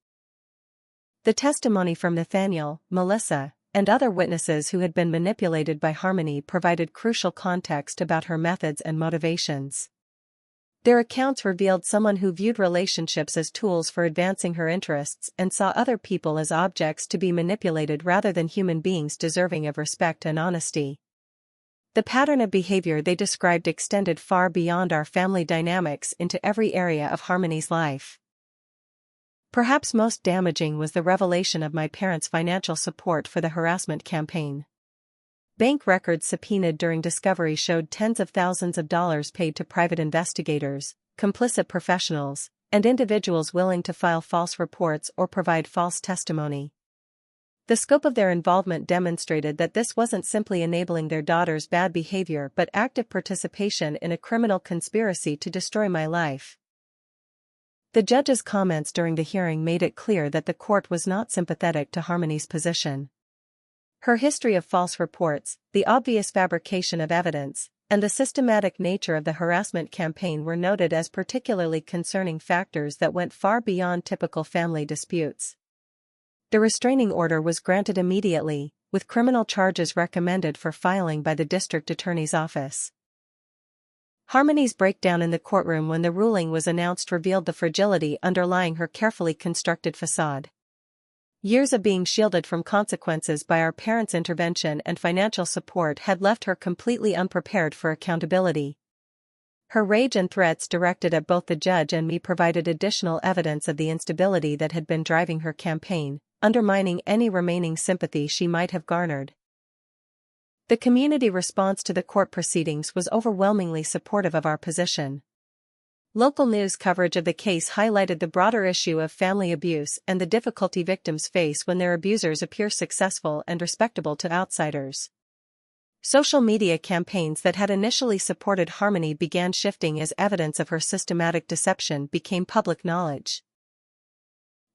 The testimony from Nathaniel, Melissa, and other witnesses who had been manipulated by Harmony provided crucial context about her methods and motivations. Their accounts revealed someone who viewed relationships as tools for advancing her interests and saw other people as objects to be manipulated rather than human beings deserving of respect and honesty. The pattern of behavior they described extended far beyond our family dynamics into every area of Harmony's life. Perhaps most damaging was the revelation of my parents' financial support for the harassment campaign. Bank records subpoenaed during discovery showed tens of thousands of dollars paid to private investigators, complicit professionals, and individuals willing to file false reports or provide false testimony. The scope of their involvement demonstrated that this wasn't simply enabling their daughter's bad behavior but active participation in a criminal conspiracy to destroy my life. The judge's comments during the hearing made it clear that the court was not sympathetic to Harmony's position. Her history of false reports, the obvious fabrication of evidence, and the systematic nature of the harassment campaign were noted as particularly concerning factors that went far beyond typical family disputes. The restraining order was granted immediately, with criminal charges recommended for filing by the district attorney's office. Harmony's breakdown in the courtroom when the ruling was announced revealed the fragility underlying her carefully constructed facade. Years of being shielded from consequences by our parents' intervention and financial support had left her completely unprepared for accountability. Her rage and threats directed at both the judge and me provided additional evidence of the instability that had been driving her campaign, undermining any remaining sympathy she might have garnered. The community response to the court proceedings was overwhelmingly supportive of our position. Local news coverage of the case highlighted the broader issue of family abuse and the difficulty victims face when their abusers appear successful and respectable to outsiders. Social media campaigns that had initially supported Harmony began shifting as evidence of her systematic deception became public knowledge.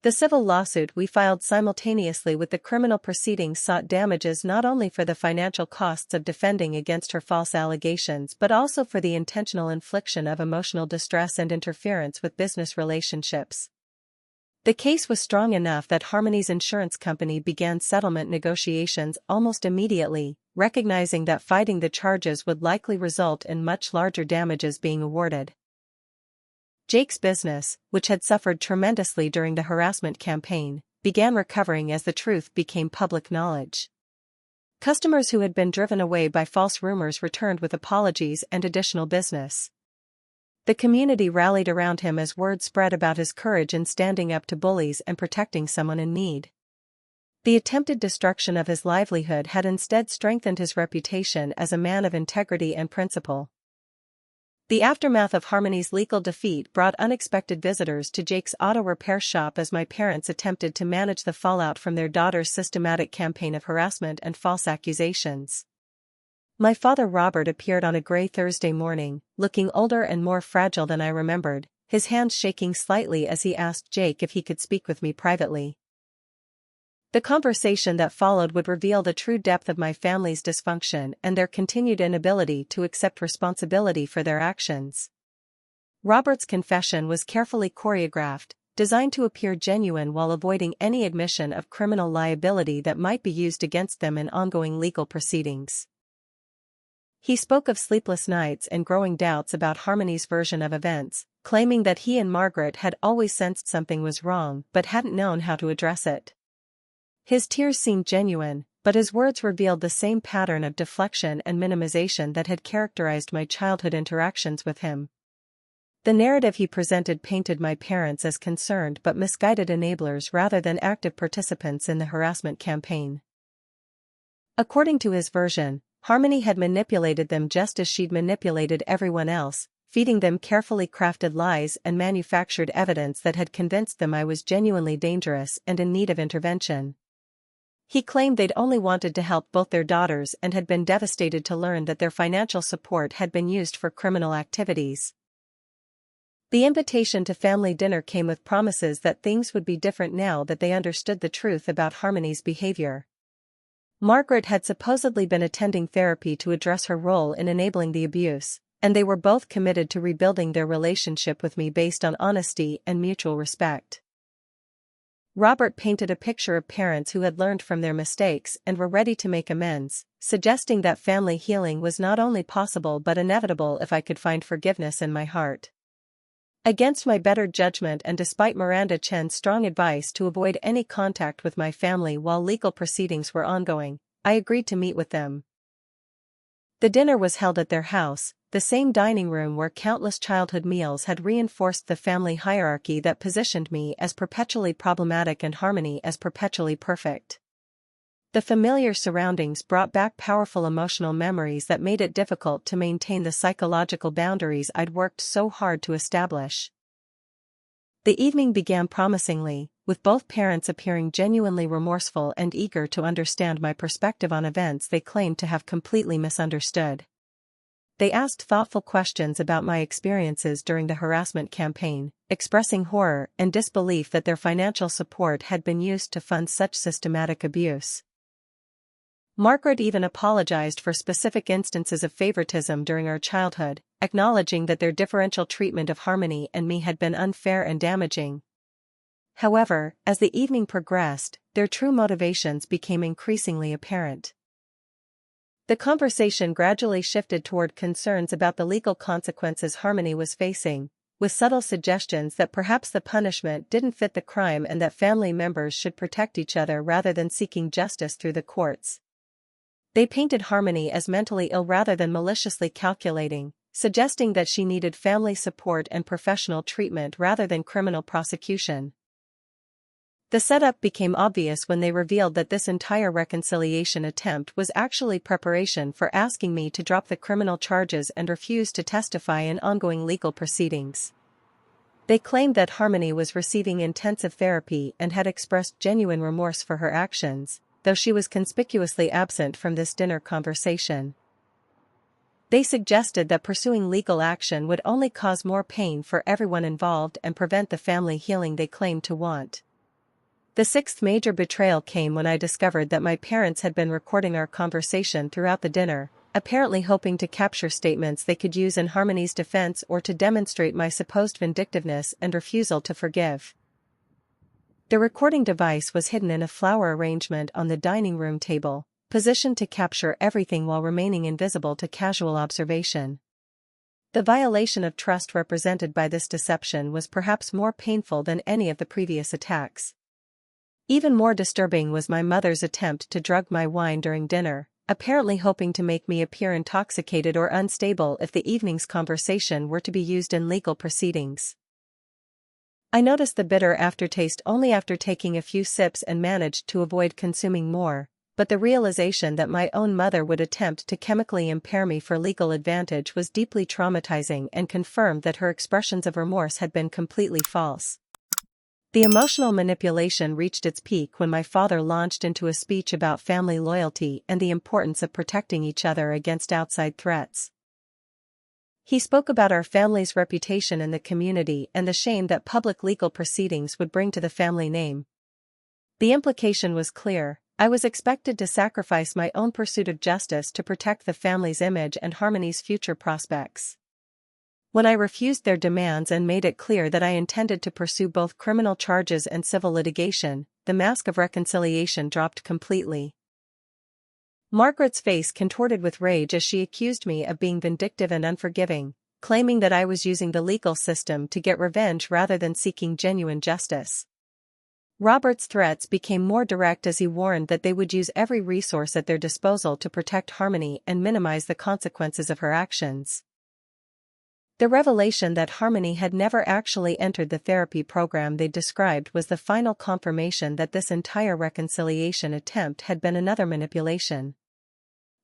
The civil lawsuit we filed simultaneously with the criminal proceedings sought damages not only for the financial costs of defending against her false allegations but also for the intentional infliction of emotional distress and interference with business relationships. The case was strong enough that Harmony's insurance company began settlement negotiations almost immediately, recognizing that fighting the charges would likely result in much larger damages being awarded. Jake's business, which had suffered tremendously during the harassment campaign, began recovering as the truth became public knowledge. Customers who had been driven away by false rumors returned with apologies and additional business. The community rallied around him as word spread about his courage in standing up to bullies and protecting someone in need. The attempted destruction of his livelihood had instead strengthened his reputation as a man of integrity and principle. The aftermath of Harmony's legal defeat brought unexpected visitors to Jake's auto repair shop as my parents attempted to manage the fallout from their daughter's systematic campaign of harassment and false accusations. My father Robert appeared on a gray Thursday morning, looking older and more fragile than I remembered, his hands shaking slightly as he asked Jake if he could speak with me privately. The conversation that followed would reveal the true depth of my family's dysfunction and their continued inability to accept responsibility for their actions. Robert's confession was carefully choreographed, designed to appear genuine while avoiding any admission of criminal liability that might be used against them in ongoing legal proceedings. He spoke of sleepless nights and growing doubts about Harmony's version of events, claiming that he and Margaret had always sensed something was wrong but hadn't known how to address it. His tears seemed genuine, but his words revealed the same pattern of deflection and minimization that had characterized my childhood interactions with him. The narrative he presented painted my parents as concerned but misguided enablers rather than active participants in the harassment campaign. According to his version, Harmony had manipulated them just as she'd manipulated everyone else, feeding them carefully crafted lies and manufactured evidence that had convinced them I was genuinely dangerous and in need of intervention. He claimed they'd only wanted to help both their daughters and had been devastated to learn that their financial support had been used for criminal activities. The invitation to family dinner came with promises that things would be different now that they understood the truth about Harmony's behavior. Margaret had supposedly been attending therapy to address her role in enabling the abuse, and they were both committed to rebuilding their relationship with me based on honesty and mutual respect. Robert painted a picture of parents who had learned from their mistakes and were ready to make amends, suggesting that family healing was not only possible but inevitable if I could find forgiveness in my heart. Against my better judgment and despite Miranda Chen's strong advice to avoid any contact with my family while legal proceedings were ongoing, I agreed to meet with them. The dinner was held at their house, the same dining room where countless childhood meals had reinforced the family hierarchy that positioned me as perpetually problematic and Harmony as perpetually perfect. The familiar surroundings brought back powerful emotional memories that made it difficult to maintain the psychological boundaries I'd worked so hard to establish. The evening began promisingly, with both parents appearing genuinely remorseful and eager to understand my perspective on events they claimed to have completely misunderstood. They asked thoughtful questions about my experiences during the harassment campaign, expressing horror and disbelief that their financial support had been used to fund such systematic abuse. Margaret even apologized for specific instances of favoritism during our childhood, acknowledging that their differential treatment of Harmony and me had been unfair and damaging. However, as the evening progressed, their true motivations became increasingly apparent. The conversation gradually shifted toward concerns about the legal consequences Harmony was facing, with subtle suggestions that perhaps the punishment didn't fit the crime and that family members should protect each other rather than seeking justice through the courts. They painted Harmony as mentally ill rather than maliciously calculating, suggesting that she needed family support and professional treatment rather than criminal prosecution. The setup became obvious when they revealed that this entire reconciliation attempt was actually preparation for asking me to drop the criminal charges and refuse to testify in ongoing legal proceedings. They claimed that Harmony was receiving intensive therapy and had expressed genuine remorse for her actions, though she was conspicuously absent from this dinner conversation. They suggested that pursuing legal action would only cause more pain for everyone involved and prevent the family healing they claimed to want. The sixth major betrayal came when I discovered that my parents had been recording our conversation throughout the dinner, apparently hoping to capture statements they could use in Harmony's defense or to demonstrate my supposed vindictiveness and refusal to forgive. The recording device was hidden in a flower arrangement on the dining room table, positioned to capture everything while remaining invisible to casual observation. The violation of trust represented by this deception was perhaps more painful than any of the previous attacks. Even more disturbing was my mother's attempt to drug my wine during dinner, apparently hoping to make me appear intoxicated or unstable if the evening's conversation were to be used in legal proceedings. I noticed the bitter aftertaste only after taking a few sips and managed to avoid consuming more, but the realization that my own mother would attempt to chemically impair me for legal advantage was deeply traumatizing and confirmed that her expressions of remorse had been completely false. The emotional manipulation reached its peak when my father launched into a speech about family loyalty and the importance of protecting each other against outside threats. He spoke about our family's reputation in the community and the shame that public legal proceedings would bring to the family name. The implication was clear: I was expected to sacrifice my own pursuit of justice to protect the family's image and Harmony's future prospects. When I refused their demands and made it clear that I intended to pursue both criminal charges and civil litigation, the mask of reconciliation dropped completely. Margaret's face contorted with rage as she accused me of being vindictive and unforgiving, claiming that I was using the legal system to get revenge rather than seeking genuine justice. Robert's threats became more direct as he warned that they would use every resource at their disposal to protect Harmony and minimize the consequences of her actions. The revelation that Harmony had never actually entered the therapy program they described was the final confirmation that this entire reconciliation attempt had been another manipulation.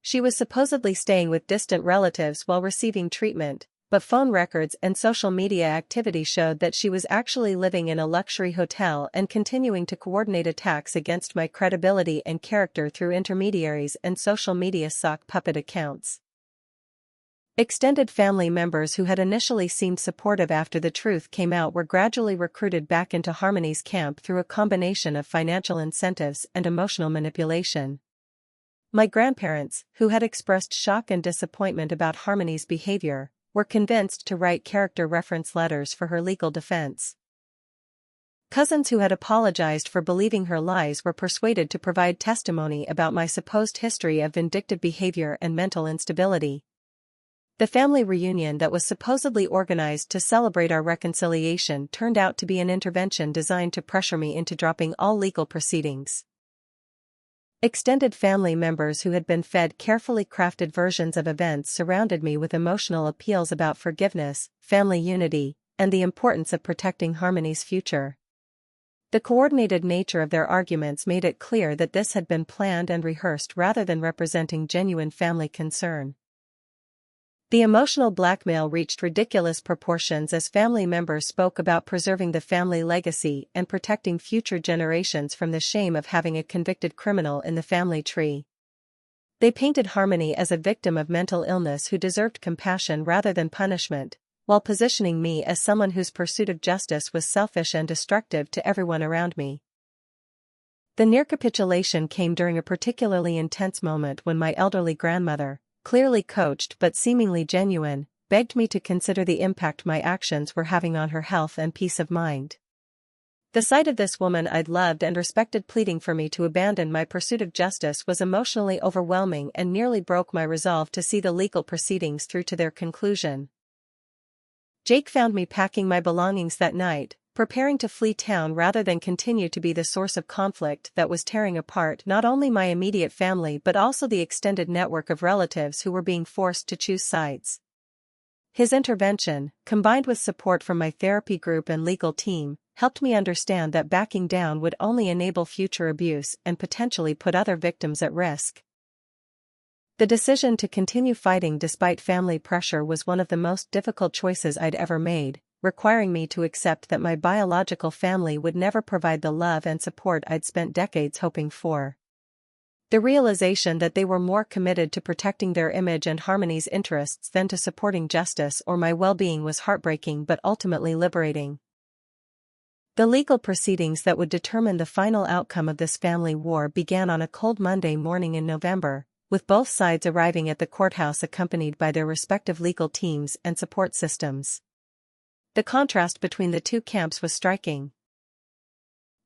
She was supposedly staying with distant relatives while receiving treatment, but phone records and social media activity showed that she was actually living in a luxury hotel and continuing to coordinate attacks against my credibility and character through intermediaries and social media sock puppet accounts. Extended family members who had initially seemed supportive after the truth came out were gradually recruited back into Harmony's camp through a combination of financial incentives and emotional manipulation. My grandparents, who had expressed shock and disappointment about Harmony's behavior, were convinced to write character reference letters for her legal defense. Cousins who had apologized for believing her lies were persuaded to provide testimony about my supposed history of vindictive behavior and mental instability. The family reunion that was supposedly organized to celebrate our reconciliation turned out to be an intervention designed to pressure me into dropping all legal proceedings. Extended family members who had been fed carefully crafted versions of events surrounded me with emotional appeals about forgiveness, family unity, and the importance of protecting Harmony's future. The coordinated nature of their arguments made it clear that this had been planned and rehearsed rather than representing genuine family concern. The emotional blackmail reached ridiculous proportions as family members spoke about preserving the family legacy and protecting future generations from the shame of having a convicted criminal in the family tree. They painted Harmony as a victim of mental illness who deserved compassion rather than punishment, while positioning me as someone whose pursuit of justice was selfish and destructive to everyone around me. The near capitulation came during a particularly intense moment when my elderly grandmother, clearly coached but seemingly genuine, begged me to consider the impact my actions were having on her health and peace of mind. The sight of this woman I'd loved and respected pleading for me to abandon my pursuit of justice was emotionally overwhelming and nearly broke my resolve to see the legal proceedings through to their conclusion. Jake found me packing my belongings that night, preparing to flee town rather than continue to be the source of conflict that was tearing apart not only my immediate family but also the extended network of relatives who were being forced to choose sides. His intervention, combined with support from my therapy group and legal team, helped me understand that backing down would only enable future abuse and potentially put other victims at risk. The decision to continue fighting despite family pressure was one of the most difficult choices I'd ever made, requiring me to accept that my biological family would never provide the love and support I'd spent decades hoping for. The realization that they were more committed to protecting their image and Harmony's interests than to supporting justice or my well-being was heartbreaking but ultimately liberating. The legal proceedings that would determine the final outcome of this family war began on a cold Monday morning in November, with both sides arriving at the courthouse accompanied by their respective legal teams and support systems. The contrast between the two camps was striking.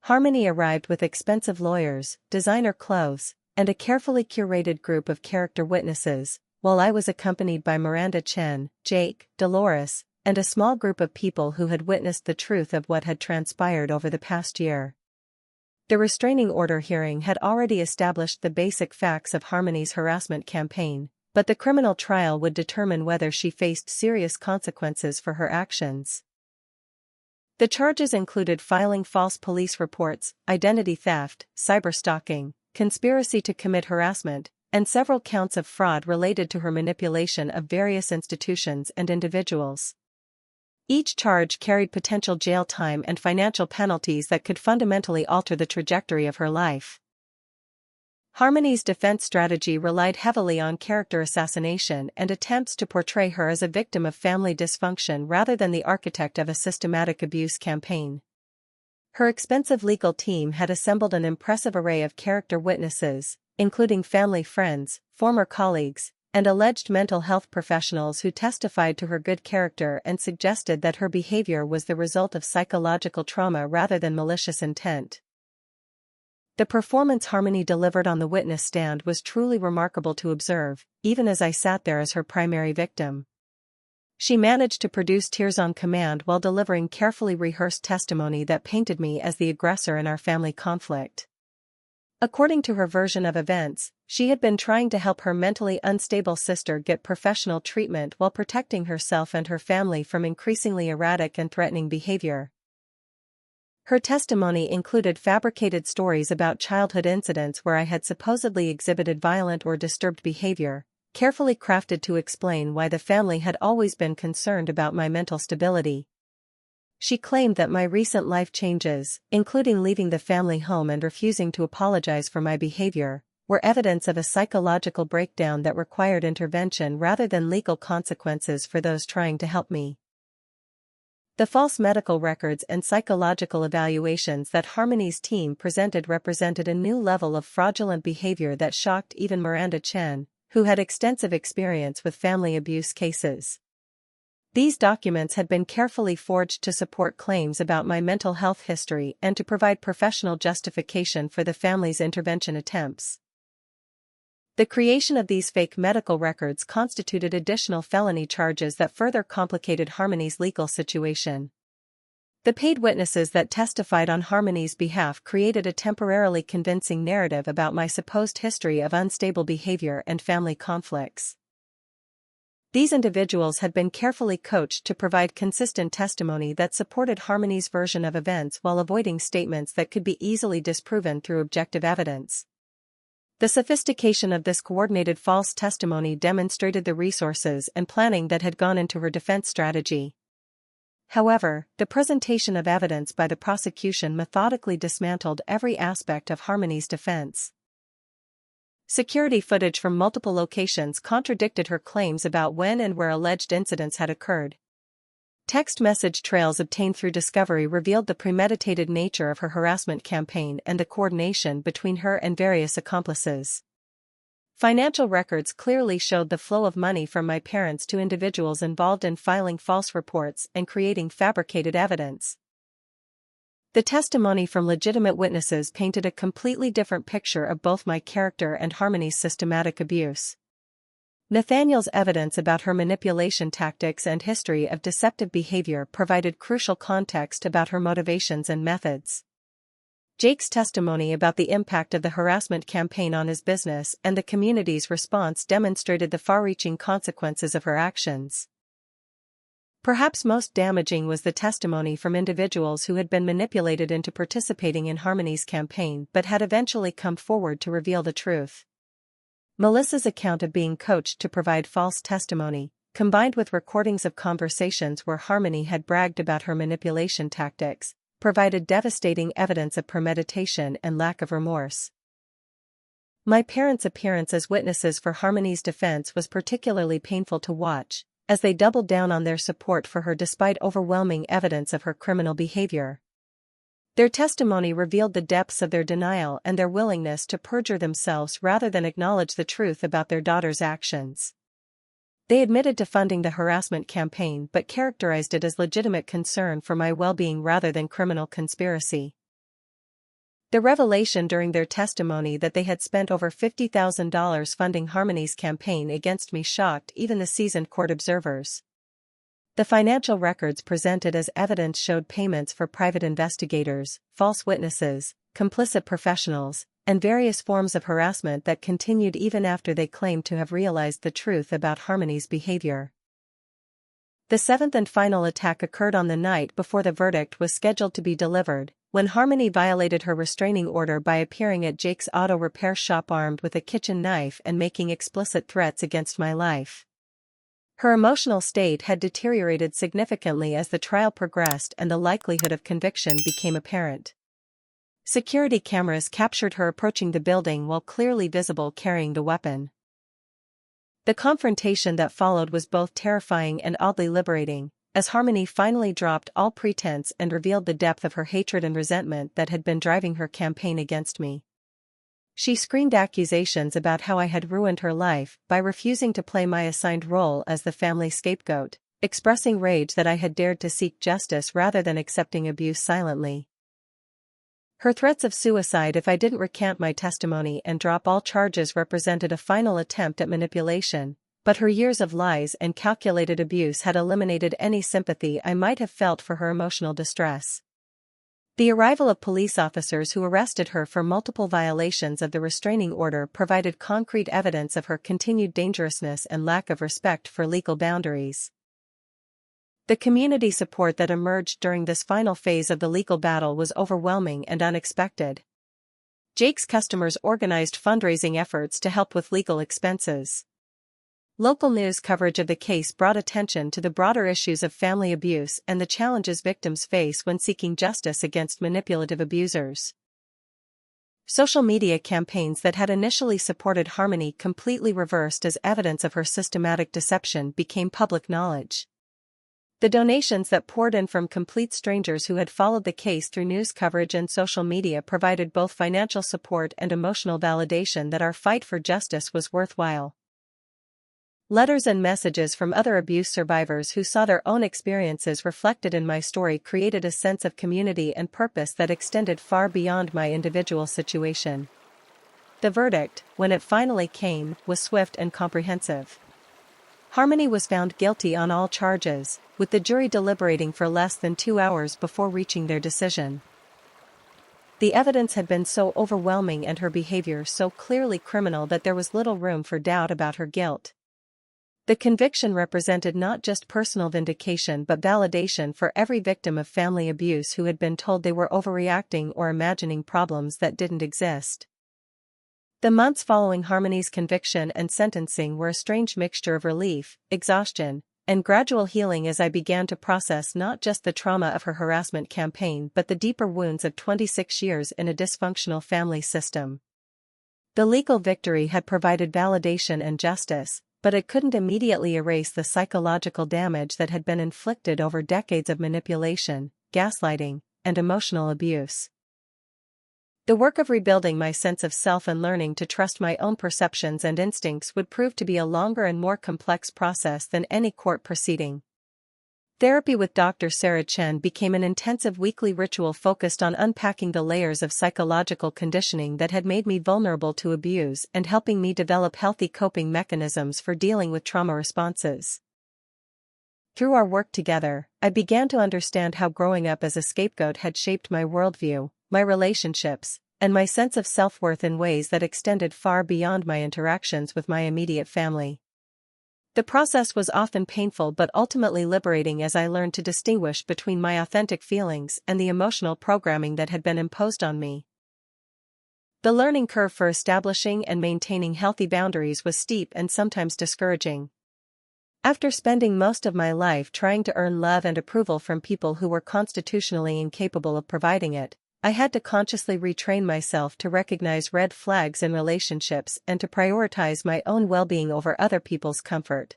Harmony arrived with expensive lawyers, designer clothes, and a carefully curated group of character witnesses, while I was accompanied by Miranda Chen, Jake, Dolores, and a small group of people who had witnessed the truth of what had transpired over the past year. The restraining order hearing had already established the basic facts of Harmony's harassment campaign, but the criminal trial would determine whether she faced serious consequences for her actions. The charges included filing false police reports, identity theft, cyberstalking, conspiracy to commit harassment, and several counts of fraud related to her manipulation of various institutions and individuals. Each charge carried potential jail time and financial penalties that could fundamentally alter the trajectory of her life. Harmony's defense strategy relied heavily on character assassination and attempts to portray her as a victim of family dysfunction rather than the architect of a systematic abuse campaign. Her expensive legal team had assembled an impressive array of character witnesses, including family friends, former colleagues, and alleged mental health professionals who testified to her good character and suggested that her behavior was the result of psychological trauma rather than malicious intent. The performance Harmony delivered on the witness stand was truly remarkable to observe, even as I sat there as her primary victim. She managed to produce tears on command while delivering carefully rehearsed testimony that painted me as the aggressor in our family conflict. According to her version of events, she had been trying to help her mentally unstable sister get professional treatment while protecting herself and her family from increasingly erratic and threatening behavior. Her testimony included fabricated stories about childhood incidents where I had supposedly exhibited violent or disturbed behavior, carefully crafted to explain why the family had always been concerned about my mental stability. She claimed that my recent life changes, including leaving the family home and refusing to apologize for my behavior, were evidence of a psychological breakdown that required intervention rather than legal consequences for those trying to help me. The false medical records and psychological evaluations that Harmony's team presented represented a new level of fraudulent behavior that shocked even Miranda Chen, who had extensive experience with family abuse cases. These documents had been carefully forged to support claims about my mental health history and to provide professional justification for the family's intervention attempts. The creation of these fake medical records constituted additional felony charges that further complicated Harmony's legal situation. The paid witnesses that testified on Harmony's behalf created a temporarily convincing narrative about my supposed history of unstable behavior and family conflicts. These individuals had been carefully coached to provide consistent testimony that supported Harmony's version of events while avoiding statements that could be easily disproven through objective evidence. The sophistication of this coordinated false testimony demonstrated the resources and planning that had gone into her defense strategy. However, the presentation of evidence by the prosecution methodically dismantled every aspect of Harmony's defense. Security footage from multiple locations contradicted her claims about when and where alleged incidents had occurred. Text message trails obtained through discovery revealed the premeditated nature of her harassment campaign and the coordination between her and various accomplices. Financial records clearly showed the flow of money from my parents to individuals involved in filing false reports and creating fabricated evidence. The testimony from legitimate witnesses painted a completely different picture of both my character and Harmony's systematic abuse. Nathaniel's evidence about her manipulation tactics and history of deceptive behavior provided crucial context about her motivations and methods. Jake's testimony about the impact of the harassment campaign on his business and the community's response demonstrated the far-reaching consequences of her actions. Perhaps most damaging was the testimony from individuals who had been manipulated into participating in Harmony's campaign but had eventually come forward to reveal the truth. Melissa's account of being coached to provide false testimony, combined with recordings of conversations where Harmony had bragged about her manipulation tactics, provided devastating evidence of premeditation and lack of remorse. My parents' appearance as witnesses for Harmony's defense was particularly painful to watch, as they doubled down on their support for her despite overwhelming evidence of her criminal behavior. Their testimony revealed the depths of their denial and their willingness to perjure themselves rather than acknowledge the truth about their daughter's actions. They admitted to funding the harassment campaign but characterized it as legitimate concern for my well-being rather than criminal conspiracy. The revelation during their testimony that they had spent over $50,000 funding Harmony's campaign against me shocked even the seasoned court observers. The financial records presented as evidence showed payments for private investigators, false witnesses, complicit professionals, and various forms of harassment that continued even after they claimed to have realized the truth about Harmony's behavior. The seventh and final attack occurred on the night before the verdict was scheduled to be delivered, when Harmony violated her restraining order by appearing at Jake's auto repair shop armed with a kitchen knife and making explicit threats against my life. Her emotional state had deteriorated significantly as the trial progressed and the likelihood of conviction became apparent. Security cameras captured her approaching the building while clearly visible carrying the weapon. The confrontation that followed was both terrifying and oddly liberating, as Harmony finally dropped all pretense and revealed the depth of her hatred and resentment that had been driving her campaign against me. She screamed accusations about how I had ruined her life by refusing to play my assigned role as the family scapegoat, expressing rage that I had dared to seek justice rather than accepting abuse silently. Her threats of suicide if I didn't recant my testimony and drop all charges represented a final attempt at manipulation, but her years of lies and calculated abuse had eliminated any sympathy I might have felt for her emotional distress. The arrival of police officers who arrested her for multiple violations of the restraining order provided concrete evidence of her continued dangerousness and lack of respect for legal boundaries. The community support that emerged during this final phase of the legal battle was overwhelming and unexpected. Jake's customers organized fundraising efforts to help with legal expenses. Local news coverage of the case brought attention to the broader issues of family abuse and the challenges victims face when seeking justice against manipulative abusers. Social media campaigns that had initially supported Harmony completely reversed as evidence of her systematic deception became public knowledge. The donations that poured in from complete strangers who had followed the case through news coverage and social media provided both financial support and emotional validation that our fight for justice was worthwhile. Letters and messages from other abuse survivors who saw their own experiences reflected in my story created a sense of community and purpose that extended far beyond my individual situation. The verdict, when it finally came, was swift and comprehensive. Harmony was found guilty on all charges, with the jury deliberating for less than 2 hours before reaching their decision. The evidence had been so overwhelming and her behavior so clearly criminal that there was little room for doubt about her guilt. The conviction represented not just personal vindication but validation for every victim of family abuse who had been told they were overreacting or imagining problems that didn't exist. The months following Harmony's conviction and sentencing were a strange mixture of relief, exhaustion, and gradual healing as I began to process not just the trauma of her harassment campaign but the deeper wounds of 26 years in a dysfunctional family system. The legal victory had provided validation and justice, but it couldn't immediately erase the psychological damage that had been inflicted over decades of manipulation, gaslighting, and emotional abuse. The work of rebuilding my sense of self and learning to trust my own perceptions and instincts would prove to be a longer and more complex process than any court proceeding. Therapy with Dr. Sarah Chen became an intensive weekly ritual focused on unpacking the layers of psychological conditioning that had made me vulnerable to abuse and helping me develop healthy coping mechanisms for dealing with trauma responses. Through our work together, I began to understand how growing up as a scapegoat had shaped my worldview, my relationships, and my sense of self-worth in ways that extended far beyond my interactions with my immediate family. The process was often painful but ultimately liberating as I learned to distinguish between my authentic feelings and the emotional programming that had been imposed on me. The learning curve for establishing and maintaining healthy boundaries was steep and sometimes discouraging. After spending most of my life trying to earn love and approval from people who were constitutionally incapable of providing it, I had to consciously retrain myself to recognize red flags in relationships and to prioritize my own well-being over other people's comfort.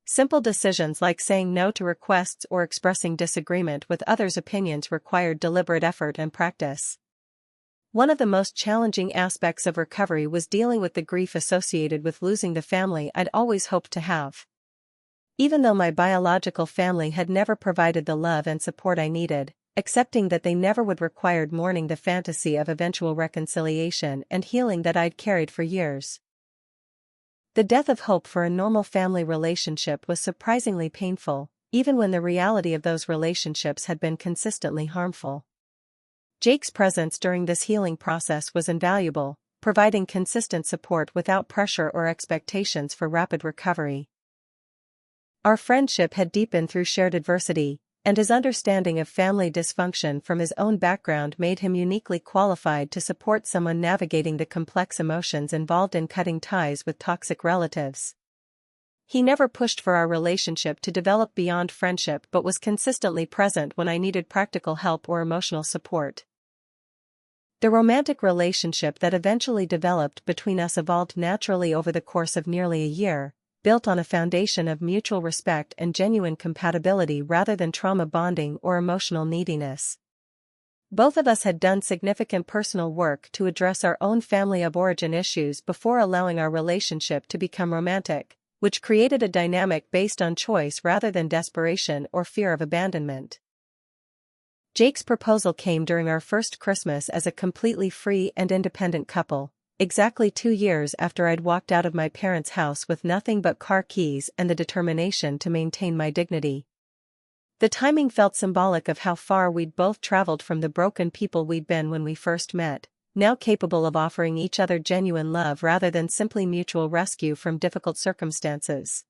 Simple decisions like saying no to requests or expressing disagreement with others' opinions required deliberate effort and practice. One of the most challenging aspects of recovery was dealing with the grief associated with losing the family I'd always hoped to have. Even though my biological family had never provided the love and support I needed, accepting that they never would required mourning the fantasy of eventual reconciliation and healing that I'd carried for years. The death of hope for a normal family relationship was surprisingly painful, even when the reality of those relationships had been consistently harmful. Jake's presence during this healing process was invaluable, providing consistent support without pressure or expectations for rapid recovery. Our friendship had deepened through shared adversity, and his understanding of family dysfunction from his own background made him uniquely qualified to support someone navigating the complex emotions involved in cutting ties with toxic relatives. He never pushed for our relationship to develop beyond friendship but was consistently present when I needed practical help or emotional support. The romantic relationship that eventually developed between us evolved naturally over the course of nearly a year, built on a foundation of mutual respect and genuine compatibility rather than trauma bonding or emotional neediness. Both of us had done significant personal work to address our own family of origin issues before allowing our relationship to become romantic, which created a dynamic based on choice rather than desperation or fear of abandonment. Jake's proposal came during our first Christmas as a completely free and independent couple, exactly 2 years after I'd walked out of my parents' house with nothing but car keys and the determination to maintain my dignity. The timing felt symbolic of how far we'd both traveled from the broken people we'd been when we first met, now capable of offering each other genuine love rather than simply mutual rescue from difficult circumstances.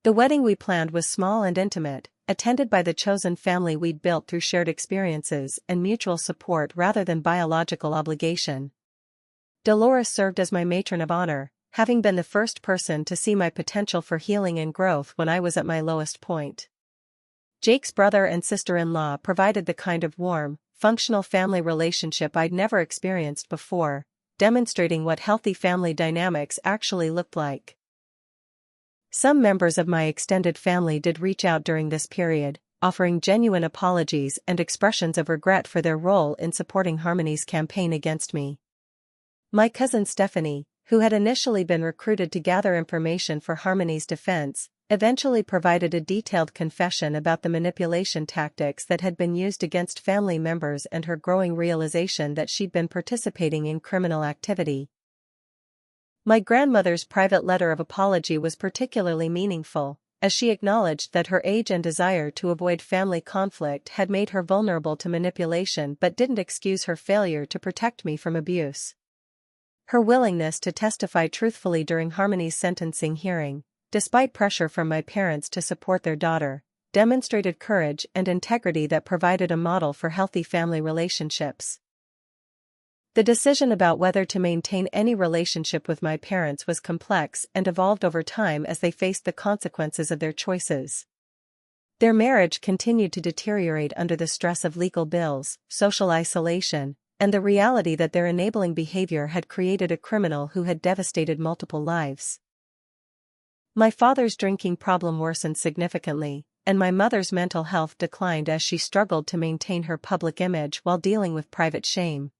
The wedding we planned was small and intimate, attended by the chosen family we'd built through shared experiences and mutual support rather than biological obligation. Dolores served as my matron of honor, having been the first person to see my potential for healing and growth when I was at my lowest point. Jake's brother and sister-in-law provided the kind of warm, functional family relationship I'd never experienced before, demonstrating what healthy family dynamics actually looked like. Some members of my extended family did reach out during this period, offering genuine apologies and expressions of regret for their role in supporting Harmony's campaign against me. My cousin Stephanie, who had initially been recruited to gather information for Harmony's defense, eventually provided a detailed confession about the manipulation tactics that had been used against family members and her growing realization that she'd been participating in criminal activity. My grandmother's private letter of apology was particularly meaningful, as she acknowledged that her age and desire to avoid family conflict had made her vulnerable to manipulation but didn't excuse her failure to protect me from abuse. Her willingness to testify truthfully during Harmony's sentencing hearing, despite pressure from my parents to support their daughter, demonstrated courage and integrity that provided a model for healthy family relationships. The decision about whether to maintain any relationship with my parents was complex and evolved over time as they faced the consequences of their choices. Their marriage continued to deteriorate under the stress of legal bills, social isolation, and the reality that their enabling behavior had created a criminal who had devastated multiple lives. My father's drinking problem worsened significantly, and my mother's mental health declined as she struggled to maintain her public image while dealing with private shame.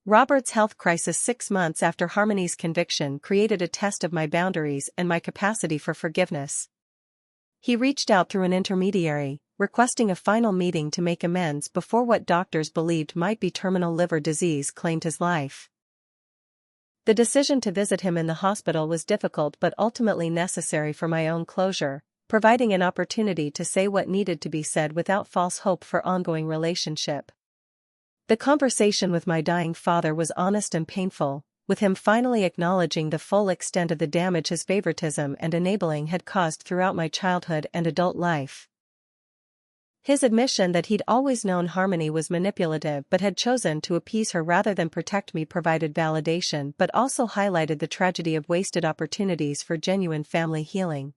Robert's health crisis 6 months after Harmony's conviction created a test of my boundaries and my capacity for forgiveness. He reached out through an intermediary, requesting a final meeting to make amends before what doctors believed might be terminal liver disease claimed his life. The decision to visit him in the hospital was difficult but ultimately necessary for my own closure, providing an opportunity to say what needed to be said without false hope for ongoing relationship. The conversation with my dying father was honest and painful, with him finally acknowledging the full extent of the damage his favoritism and enabling had caused throughout my childhood and adult life. His admission that he'd always known Harmony was manipulative but had chosen to appease her rather than protect me provided validation but also highlighted the tragedy of wasted opportunities for genuine family healing.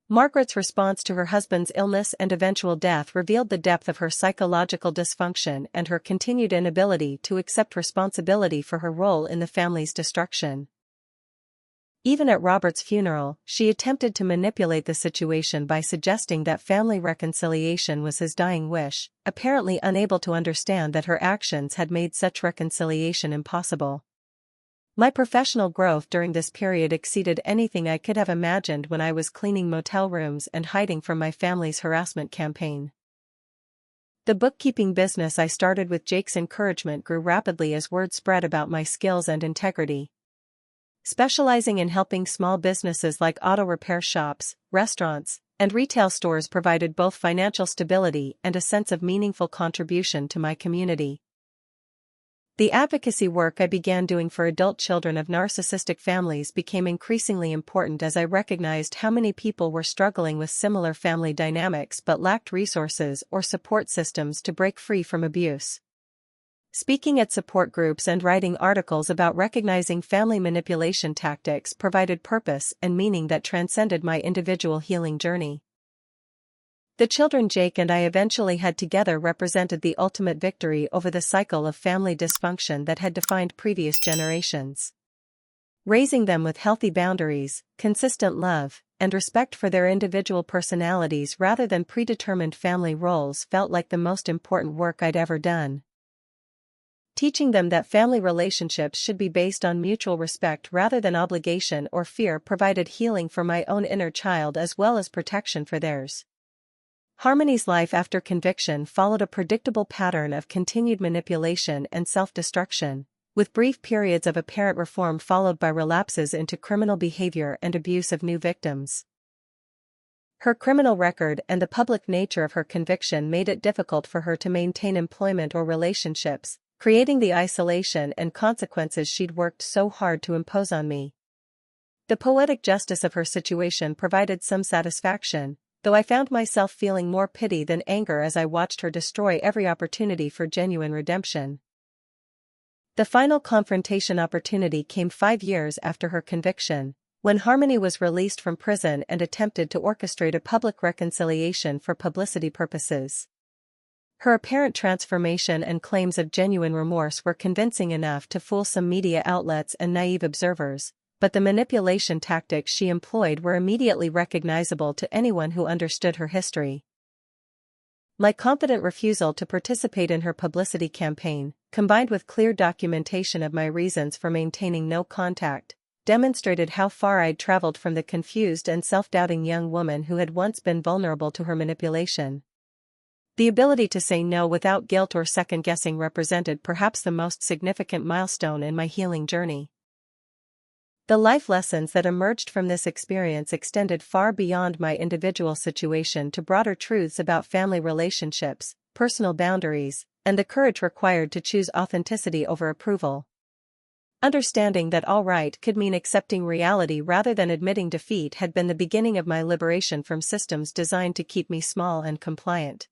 Margaret's response to her husband's illness and eventual death revealed the depth of her psychological dysfunction and her continued inability to accept responsibility for her role in the family's destruction. Even at Robert's funeral, she attempted to manipulate the situation by suggesting that family reconciliation was his dying wish, apparently unable to understand that her actions had made such reconciliation impossible. My professional growth during this period exceeded anything I could have imagined when I was cleaning motel rooms and hiding from my family's harassment campaign. The bookkeeping business I started with Jake's encouragement grew rapidly as word spread about my skills and integrity. Specializing in helping small businesses like auto repair shops, restaurants, and retail stores provided both financial stability and a sense of meaningful contribution to my community. The advocacy work I began doing for adult children of narcissistic families became increasingly important as I recognized how many people were struggling with similar family dynamics but lacked resources or support systems to break free from abuse. Speaking at support groups and writing articles about recognizing family manipulation tactics provided purpose and meaning that transcended my individual healing journey. The children Jake and I eventually had together represented the ultimate victory over the cycle of family dysfunction that had defined previous generations. Raising them with healthy boundaries, consistent love, and respect for their individual personalities rather than predetermined family roles felt like the most important work I'd ever done. Teaching them that family relationships should be based on mutual respect rather than obligation or fear provided healing for my own inner child as well as protection for theirs. Harmony's life after conviction followed a predictable pattern of continued manipulation and self-destruction, with brief periods of apparent reform followed by relapses into criminal behavior and abuse of new victims. Her criminal record and the public nature of her conviction made it difficult for her to maintain employment or relationships, creating the isolation and consequences she'd worked so hard to impose on me. The poetic justice of her situation provided some satisfaction, though I found myself feeling more pity than anger as I watched her destroy every opportunity for genuine redemption. The final confrontation opportunity came 5 years after her conviction, when Harmony was released from prison and attempted to orchestrate a public reconciliation for publicity purposes. Her apparent transformation and claims of genuine remorse were convincing enough to fool some media outlets and naive observers, but the manipulation tactics she employed were immediately recognizable to anyone who understood her history. My confident refusal to participate in her publicity campaign, combined with clear documentation of my reasons for maintaining no contact, demonstrated how far I'd traveled from the confused and self-doubting young woman who had once been vulnerable to her manipulation. The ability to say no without guilt or second-guessing represented perhaps the most significant milestone in my healing journey. The life lessons that emerged from this experience extended far beyond my individual situation to broader truths about family relationships, personal boundaries, and the courage required to choose authenticity over approval. Understanding that all right could mean accepting reality rather than admitting defeat had been the beginning of my liberation from systems designed to keep me small and compliant.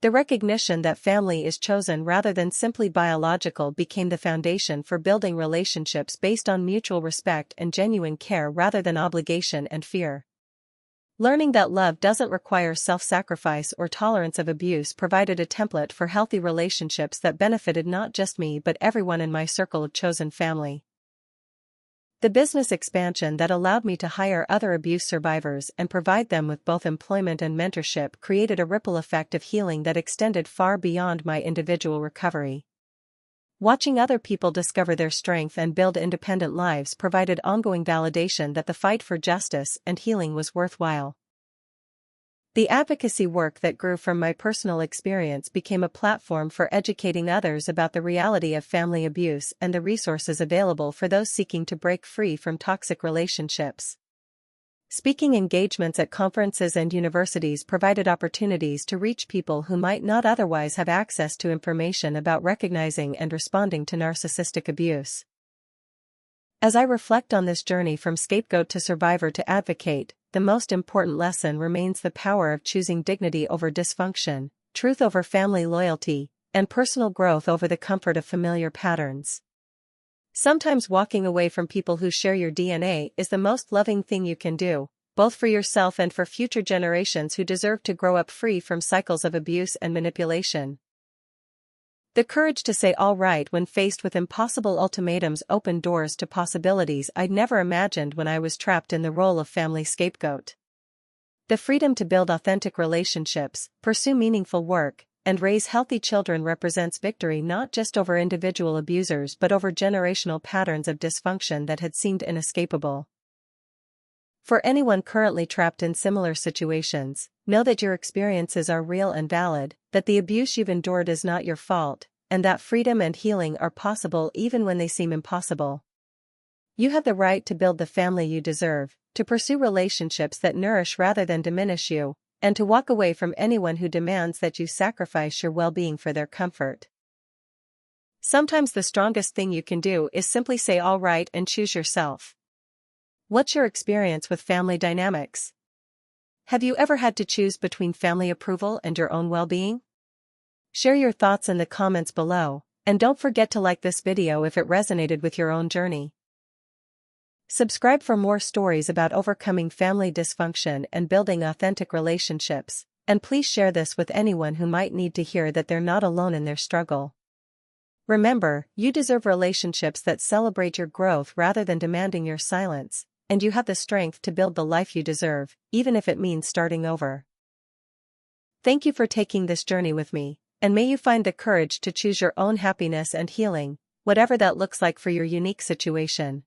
The recognition that family is chosen rather than simply biological became the foundation for building relationships based on mutual respect and genuine care rather than obligation and fear. Learning that love doesn't require self-sacrifice or tolerance of abuse provided a template for healthy relationships that benefited not just me but everyone in my circle of chosen family. The business expansion that allowed me to hire other abuse survivors and provide them with both employment and mentorship created a ripple effect of healing that extended far beyond my individual recovery. Watching other people discover their strength and build independent lives provided ongoing validation that the fight for justice and healing was worthwhile. The advocacy work that grew from my personal experience became a platform for educating others about the reality of family abuse and the resources available for those seeking to break free from toxic relationships. Speaking engagements at conferences and universities provided opportunities to reach people who might not otherwise have access to information about recognizing and responding to narcissistic abuse. As I reflect on this journey from scapegoat to survivor to advocate, the most important lesson remains the power of choosing dignity over dysfunction, truth over family loyalty, and personal growth over the comfort of familiar patterns. Sometimes walking away from people who share your DNA is the most loving thing you can do, both for yourself and for future generations who deserve to grow up free from cycles of abuse and manipulation. The courage to say all right when faced with impossible ultimatums opened doors to possibilities I'd never imagined when I was trapped in the role of family scapegoat. The freedom to build authentic relationships, pursue meaningful work, and raise healthy children represents victory not just over individual abusers but over generational patterns of dysfunction that had seemed inescapable. For anyone currently trapped in similar situations, know that your experiences are real and valid, that the abuse you've endured is not your fault, and that freedom and healing are possible even when they seem impossible. You have the right to build the family you deserve, to pursue relationships that nourish rather than diminish you, and to walk away from anyone who demands that you sacrifice your well-being for their comfort. Sometimes the strongest thing you can do is simply say all right and choose yourself. What's your experience with family dynamics? Have you ever had to choose between family approval and your own well-being? Share your thoughts in the comments below, and don't forget to like this video if it resonated with your own journey. Subscribe for more stories about overcoming family dysfunction and building authentic relationships, and please share this with anyone who might need to hear that they're not alone in their struggle. Remember, you deserve relationships that celebrate your growth rather than demanding your silence, and you have the strength to build the life you deserve, even if it means starting over. Thank you for taking this journey with me, and may you find the courage to choose your own happiness and healing, whatever that looks like for your unique situation.